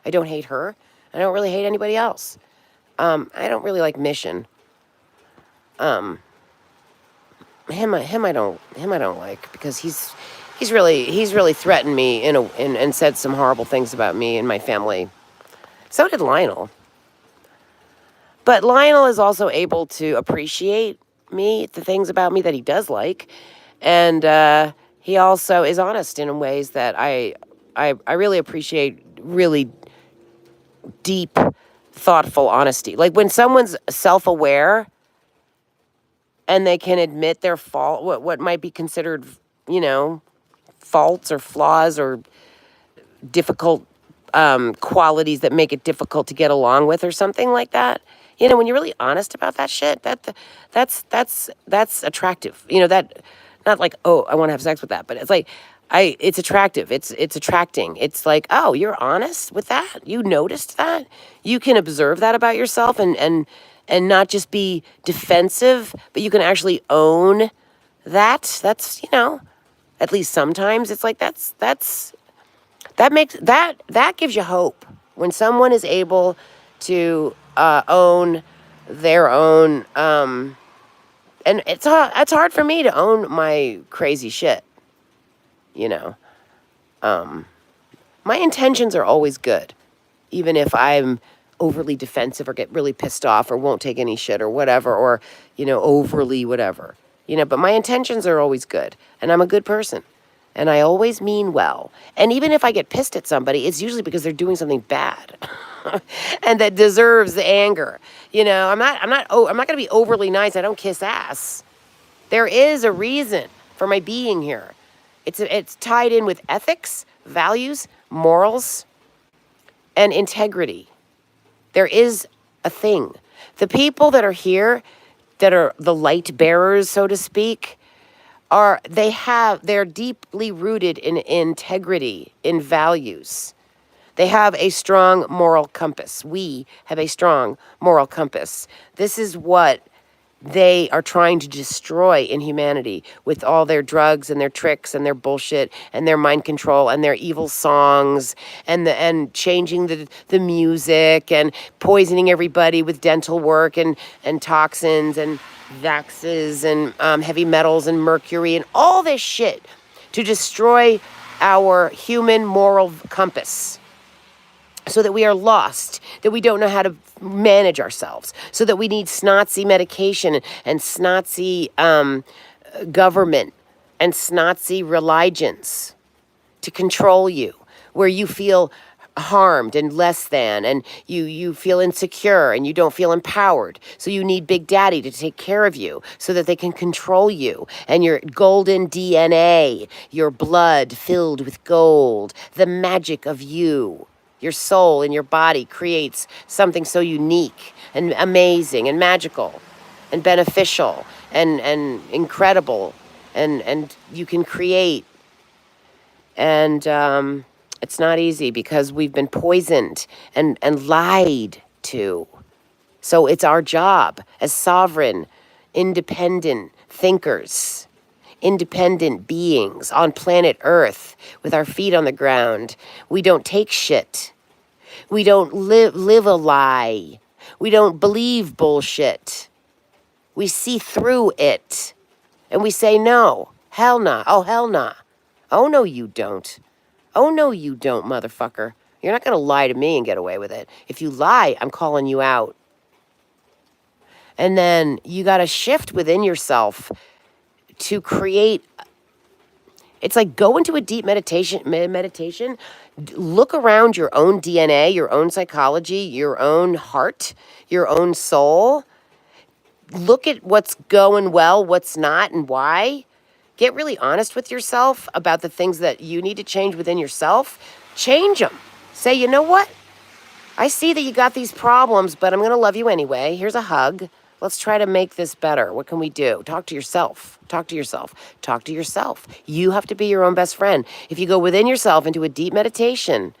Speaker 1: I don't hate her. I don't really hate anybody else. I don't really like Mission. Him I don't like because he's really threatened me and said some horrible things about me and my family. So did Lionel. But Lionel is also able to appreciate me, the things about me that he does like. And he also is honest in ways that I really appreciate, really deep, thoughtful honesty. Like when someone's self-aware and they can admit their fault, what might be considered, you know, faults or flaws or difficult qualities that make it difficult to get along with or something like that. You know, when you're really honest about that shit, that's attractive. You know, that not like, oh, I want to have sex with that, but it's like it's attractive. It's attracting. It's like, oh, you're honest with that? You noticed that? You can observe that about yourself and not just be defensive, but you can actually own that. That's, you know, at least sometimes it's like that gives you hope when someone is able to own their own, and it's hard for me to own my crazy shit, you know. My intentions are always good, even if I'm overly defensive or get really pissed off or won't take any shit or whatever, or, you know, overly whatever, you know, but my intentions are always good, and I'm a good person. And I always mean well. And even if I get pissed at somebody, it's usually because they're doing something bad and that deserves the anger. You know, I'm not going to be overly nice. I don't kiss ass. There is a reason for my being here. It's tied in with ethics, values, morals, and integrity. There is a thing. The people that are here, that are the light bearers, so to speak, they're deeply rooted in integrity, in values. They have a strong moral compass. We have a strong moral compass. This is what they are trying to destroy in humanity with all their drugs and their tricks and their bullshit and their mind control and their evil songs and changing the music and poisoning everybody with dental work and toxins and vaxes and heavy metals and mercury and all this shit to destroy our human moral compass, so that we are lost, that we don't know how to manage ourselves, so that we need snotzy medication and snotzy government and snotzy religions to control you, where you feel harmed and less than, and you feel insecure and you don't feel empowered. So you need Big Daddy to take care of you so that they can control you and your golden DNA, your blood filled with gold, the magic of you. Your soul and your body creates something so unique and amazing and magical and beneficial and incredible and you can create. And it's not easy because we've been poisoned and lied to. So it's our job as sovereign, independent thinkers, independent beings on planet Earth with our feet on the ground. We don't take shit. We don't live a lie. We don't believe bullshit. We see through it. And we say no. Hell nah. Oh, hell nah. Oh, no, you don't. Oh, no, you don't, motherfucker. You're not going to lie to me and get away with it. If you lie, I'm calling you out. And then you got to shift within yourself to create. It's like go into a deep meditation, look around your own DNA, your own psychology, your own heart, your own soul. Look at what's going well, what's not, and why. Get really honest with yourself about the things that you need to change within yourself. Change them. Say, you know what? I see that you got these problems, but I'm going to love you anyway. Here's a hug. Let's try to make this better. What can we do? Talk to yourself. Talk to yourself. Talk to yourself. You have to be your own best friend. If you go within yourself into a deep meditation,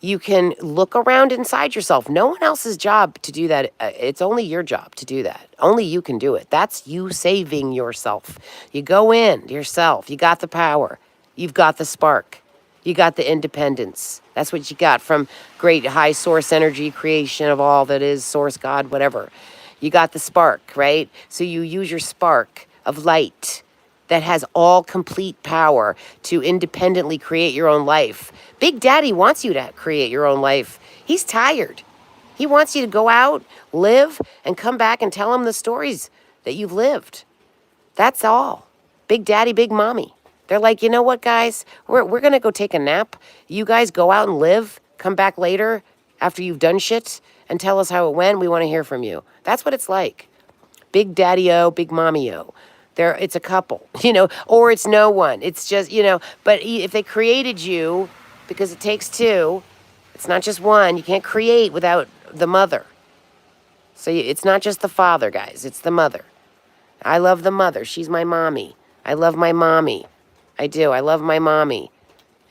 Speaker 1: you can look around inside yourself. No one else's job to do that. It's only your job to do that. Only you can do it. That's you saving yourself. You go in yourself. You got the power. You've got the spark. You got the independence. That's what you got from great high source energy creation of all that is source, God, whatever. You got the spark, right? So you use your spark of light that has all complete power to independently create your own life. Big Daddy wants you to create your own life. He's tired. He wants you to go out, live, and come back and tell him the stories that you've lived. That's all. Big Daddy, Big Mommy. They're like, you know what, guys? We're going to go take a nap. You guys go out and live. Come back later after you've done shit and tell us how it went. We want to hear from you. That's what it's like. Big Daddy-o, Big Mommy-o. It's a couple, or it's no one. It's just, but if they created you, because it takes two, it's not just one. You can't create without the mother. So it's not just the father, guys. It's the mother. I love the mother. She's my mommy. I love my mommy. I do. I love my mommy.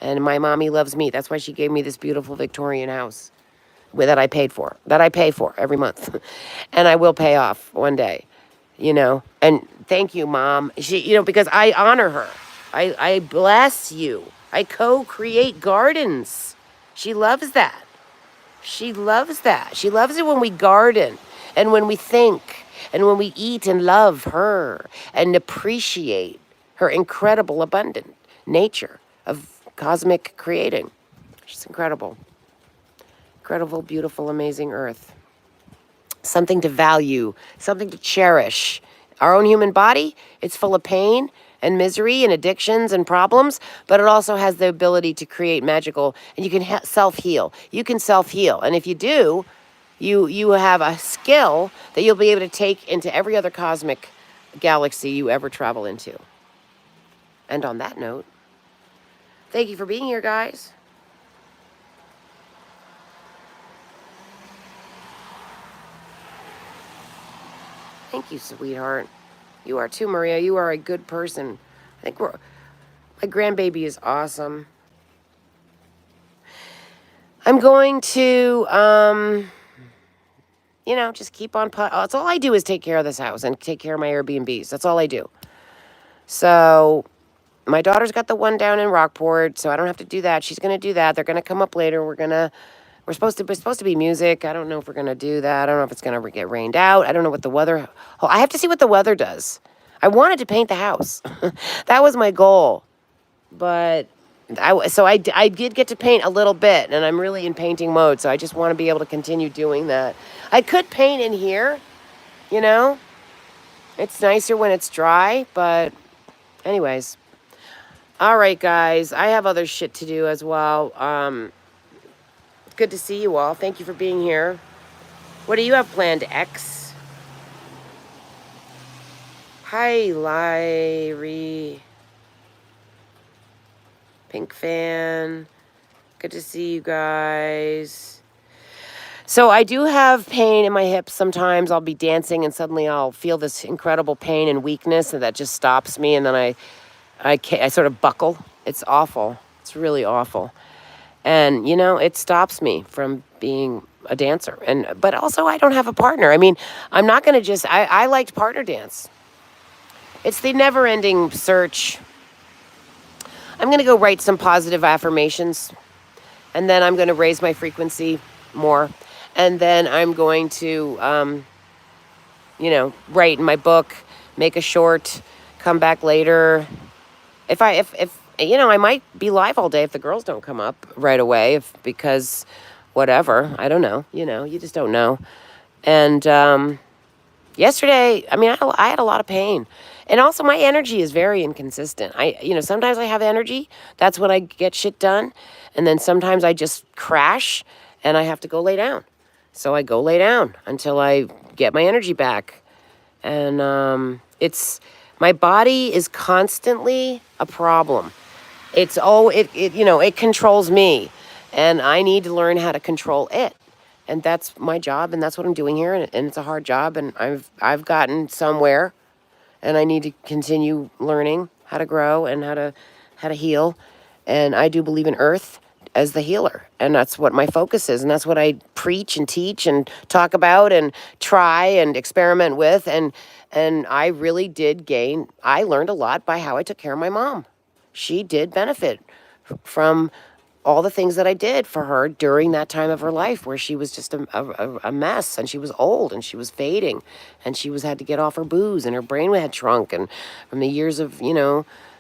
Speaker 1: And my mommy loves me. That's why she gave me this beautiful Victorian house that I pay for every month. And I will pay off one day. And thank you, Mom. She, because I honor her. I bless you. I co-create gardens. She loves that. She loves that. She loves it when we garden and when we think and when we eat and love her and appreciate her incredible, abundant nature of cosmic creating. She's incredible. Incredible, beautiful, amazing earth. Something to value, something to cherish. Our own human body, it's full of pain and misery and addictions and problems, but it also has the ability to create magical, and you can self-heal. You can self-heal. And if you do, you have a skill that you'll be able to take into every other cosmic galaxy you ever travel into. And on that note, thank you for being here, guys. Thank you, sweetheart. You are too, Maria. You are a good person. I think my grandbaby is awesome. I'm going to, just keep on. That's all I do is take care of this house and take care of my Airbnbs. That's all I do. So my daughter's got the one down in Rockport, so I don't have to do that. She's going to do that. They're going to come up later. We're supposed to be music. I don't know if we're going to do that. I don't know if it's going to get rained out. I don't know what the weather... I have to see what the weather does. I wanted to paint the house. That was my goal. But I did get to paint a little bit, and I'm really in painting mode, so I just want to be able to continue doing that. I could paint in here, It's nicer when it's dry, but anyways. All right, guys. I have other shit to do as well. Good to see you all. Thank you for being here. What do you have planned, X? Hi, Lyrie. Pink fan. Good to see you guys. So I do have pain in my hips sometimes. I'll be dancing and suddenly I'll feel this incredible pain and weakness, and that just stops me, and then I sort of buckle. It's awful. It's really awful. And, it stops me from being a dancer. But also I don't have a partner. I mean, I'm not going to I liked partner dance. It's the never-ending search. I'm going to go write some positive affirmations. And then I'm going to raise my frequency more. And then I'm going to, write in my book, make a short, come back later. If I might be live all day if the girls don't come up right away, because whatever, I don't know, you just don't know. And yesterday, I had a lot of pain. And also my energy is very inconsistent. Sometimes I have energy. That's when I get shit done. And then sometimes I just crash and I have to go lay down. So I go lay down until I get my energy back. And my body is constantly a problem. It controls me, and I need to learn how to control it. And that's my job, and that's what I'm doing here, and it's a hard job, and I've gotten somewhere, and I need to continue learning how to grow and how to heal. And I do believe in Earth as the healer, and that's what my focus is, and that's what I preach and teach and talk about and try and experiment with. And I really did I learned a lot by how I took care of my mom. She did benefit from all the things that I did for her during that time of her life where she was just a mess, and she was old and she was fading, and she had to get off her booze, and her brain had shrunk, and from the years of,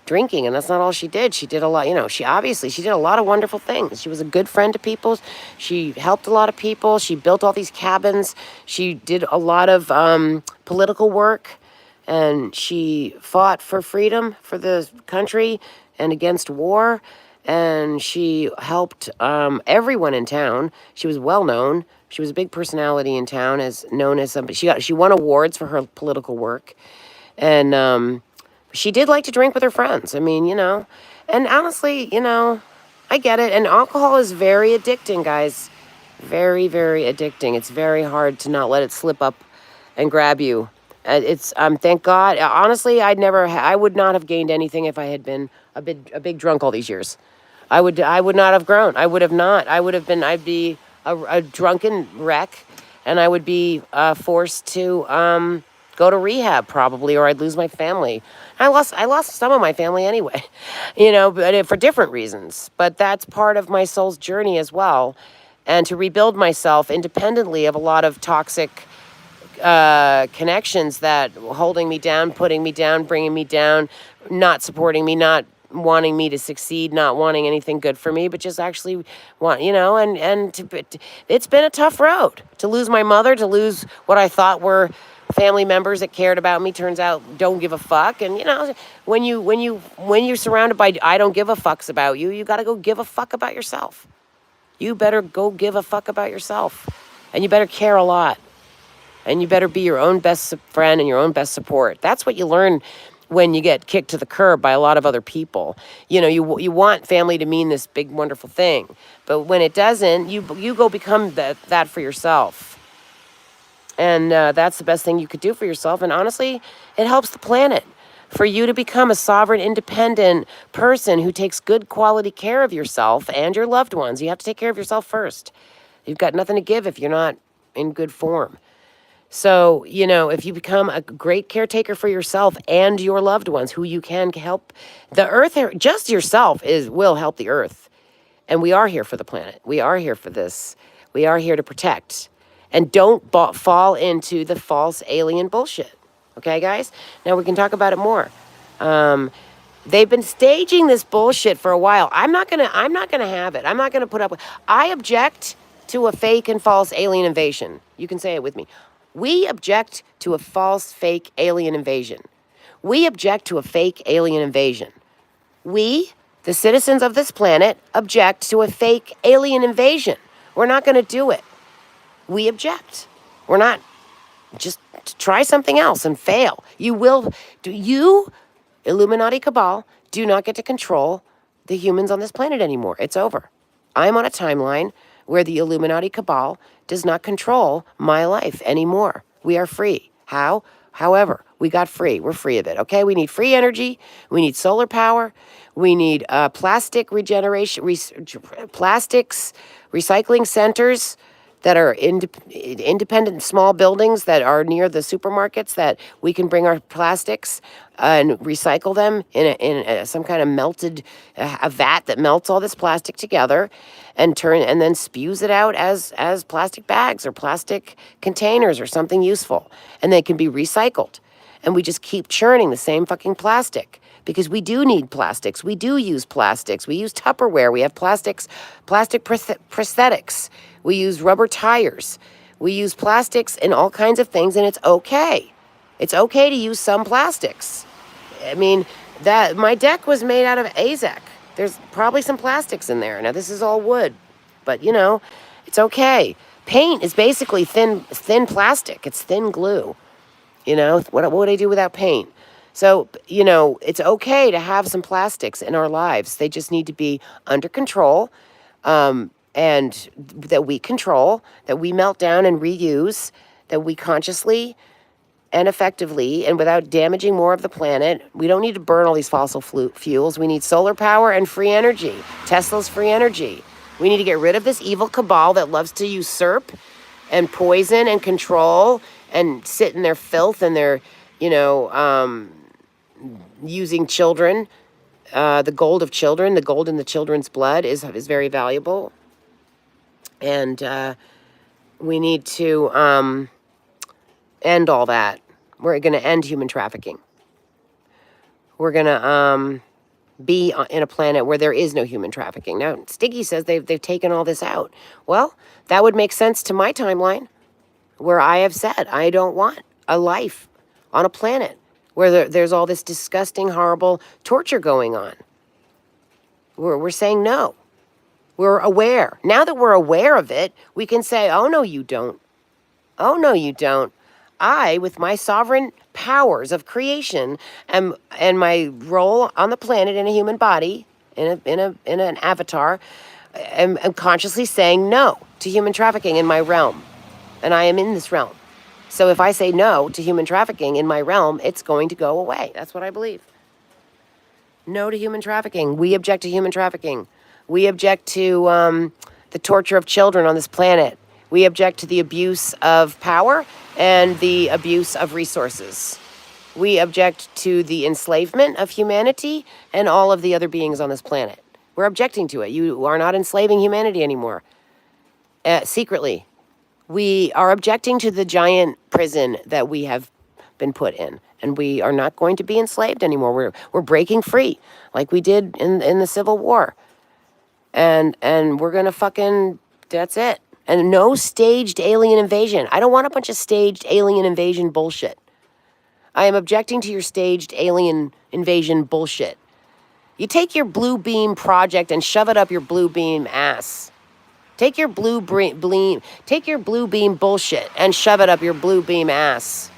Speaker 1: drinking. And that's not all she did. She did a lot, she did a lot of wonderful things. She was a good friend to people. She helped a lot of people. She built all these cabins. She did a lot of political work, and she fought for freedom for the country and against war. And she helped everyone in town. She was well known. She was a big personality in town, known as somebody. She won awards for her political work. And she did like to drink with her friends. And honestly, I get it. And alcohol is very addicting, guys. Very, very addicting. It's very hard to not let it slip up and grab you. Thank God. Honestly, I would not have gained anything if I had been a big drunk all these years. I would not have grown. I would have not. I'd be a drunken wreck, and I would be forced to go to rehab probably, or I'd lose my family. I lost some of my family anyway, but for different reasons. But that's part of my soul's journey as well, and to rebuild myself independently of a lot of toxic connections that holding me down, putting me down, bringing me down, not supporting me, not wanting me to succeed, not wanting anything good for me, but just actually want, it's been a tough road to lose my mother, to lose what I thought were family members that cared about me turns out don't give a fuck. And when you're surrounded by I don't give a fucks about you, you got to go give a fuck about yourself. You better go give a fuck about yourself, and you better care a lot, and you better be your own best friend and your own best support. That's what you learn when you get kicked to the curb by a lot of other people. You want family to mean this big wonderful thing, but when it doesn't, you go become that for yourself. And that's the best thing you could do for yourself. And honestly, it helps the planet. For you to become a sovereign, independent person who takes good quality care of yourself and your loved ones. You have to take care of yourself first. You've got nothing to give if you're not in good form. So, if you become a great caretaker for yourself and your loved ones, who you can help, the earth, just yourself will help the earth. And we are here for the planet. We are here for this. We are here to protect. And don't fall into the false alien bullshit. Okay, guys? Now we can talk about it more. They've been staging this bullshit for a while. I'm not gonna have it. I'm not gonna put up with. I object to a fake and false alien invasion. You can say it with me. We object to a false, fake alien invasion. We object to a fake alien invasion. We, the citizens of this planet, object to a fake alien invasion. We're not gonna do it. We object. We're not. Just try something else and fail. You, Illuminati cabal, do not get to control the humans on this planet anymore. It's over. I'm on a timeline where the Illuminati cabal does not control my life anymore. We are free. How? However, we got free. We're free of it. Okay? We need free energy. We need solar power. We need plastic regeneration, plastics, recycling centers that are independent small buildings that are near the supermarkets that we can bring our plastics and recycle them in some kind of melted a vat that melts all this plastic together and then spews it out as plastic bags or plastic containers or something useful, and they can be recycled. And we just keep churning the same fucking plastic because we do need plastics. We do use plastics. We use Tupperware. We have plastic prosthetics. We use rubber tires. We use plastics in all kinds of things, and it's okay. It's okay to use some plastics. I mean, that my deck was made out of AZEC. There's probably some plastics in there. Now, this is all wood, but, it's okay. Paint is basically thin plastic. It's thin glue. What would I do without paint? So, it's okay to have some plastics in our lives. They just need to be under control, and that we control, that we melt down and reuse, that we consciously and effectively and without damaging more of the planet. We don't need to burn all these fossil fuels. We need solar power and free energy. Tesla's free energy. We need to get rid of this evil cabal that loves to usurp and poison and control and sit in their filth and their, using children. The gold of children, the gold in the children's blood is very valuable. And we need to end all that. We're going to end human trafficking. We're going to be in a planet where there is no human trafficking. Now, Stiggy says they've taken all this out. Well, that would make sense to my timeline, where I have said I don't want a life on a planet where there's all this disgusting, horrible torture going on. We're saying no. We're aware. Now that we're aware of it, we can say, oh, no, you don't. Oh, no, you don't. I, with my sovereign powers of creation and my role on the planet in a human body, in an avatar, am consciously saying no to human trafficking in my realm. And I am in this realm. So if I say no to human trafficking in my realm, it's going to go away. That's what I believe. No to human trafficking. We object to human trafficking. We object to the torture of children on this planet. We object to the abuse of power and the abuse of resources. We object to the enslavement of humanity and all of the other beings on this planet. We're objecting to it. You are not enslaving humanity anymore. Secretly. We are objecting to the giant prison that we have been put in. And we are not going to be enslaved anymore. We're breaking free like we did in the Civil War. And we're going to fucking, that's it. And no staged alien invasion. I don't want a bunch of staged alien invasion bullshit. I am objecting to your staged alien invasion bullshit. You take your Bluebeam project and shove it up your Bluebeam ass. Take your Bluebeam bullshit and shove it up your Bluebeam ass.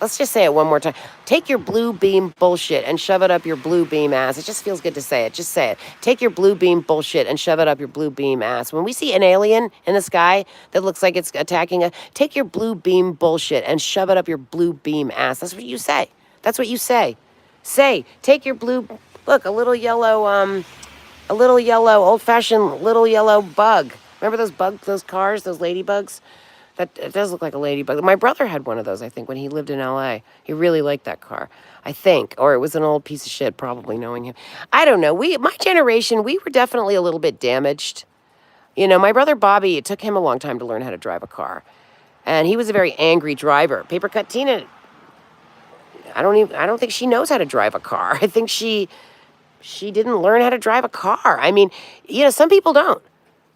Speaker 1: Let's just say it one more time. Take your Bluebeam bullshit and shove it up your Bluebeam ass. It just feels good to say it. Just say it. Take your Bluebeam bullshit and shove it up your Bluebeam ass. When we see an alien in the sky that looks like it's attacking us, take your Bluebeam bullshit and shove it up your Bluebeam ass. That's what you say. That's what you say. Say, take your look, a little yellow, old-fashioned little yellow bug. Remember those cars, those ladybugs? It does look like a ladybug. My brother had one of those, I think, when he lived in LA. He really liked that car, I think. Or it was an old piece of shit, probably knowing him. I don't know. My generation, we were definitely a little bit damaged. You know, my brother Bobby, it took him a long time to learn how to drive a car. And he was a very angry driver. Paper Cut Tina, I don't think she knows how to drive a car. I think she didn't learn how to drive a car. I mean, you know, some people don't.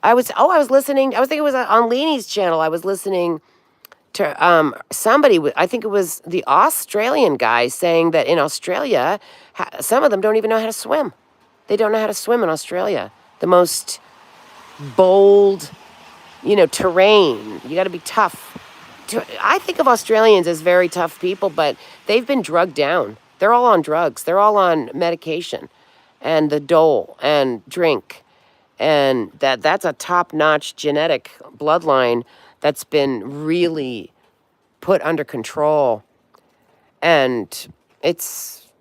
Speaker 1: I was listening. I was thinking it was on Leanie's channel. I was listening to somebody. I think it was the Australian guy saying that in Australia, some of them don't even know how to swim. They don't know how to swim in Australia. The most bold, you know, terrain. You got to be tough. I think of Australians as very tough people, but they've been drugged down. They're all on drugs. They're all on medication and the dole and drink. And that's a top-notch genetic bloodline that's been really put under control. And it's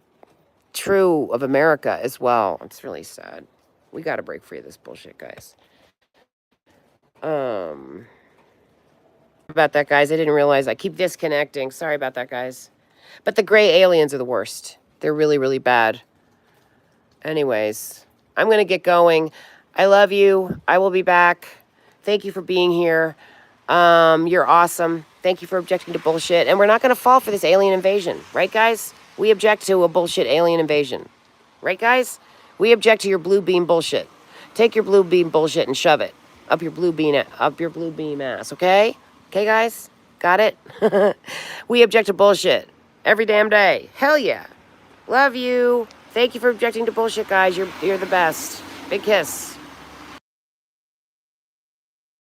Speaker 1: true of America as well. It's really sad. We got to break free of this bullshit, guys. About that, guys. I didn't realize. I keep disconnecting. Sorry about that, guys. But the gray aliens are the worst. They're really, really bad. Anyways, I'm going to get going. I love you. I will be back. Thank you for being here. You're awesome. Thank you for objecting to bullshit. And we're not going to fall for this alien invasion. Right, guys? We object to a bullshit alien invasion. Right, guys? We object to your Bluebeam bullshit. Take your Bluebeam bullshit and shove it up your Bluebeam ass, okay? Okay, guys? Got it? We object to bullshit every damn day. Hell yeah. Love you. Thank you for objecting to bullshit, guys. You're the best. Big kiss.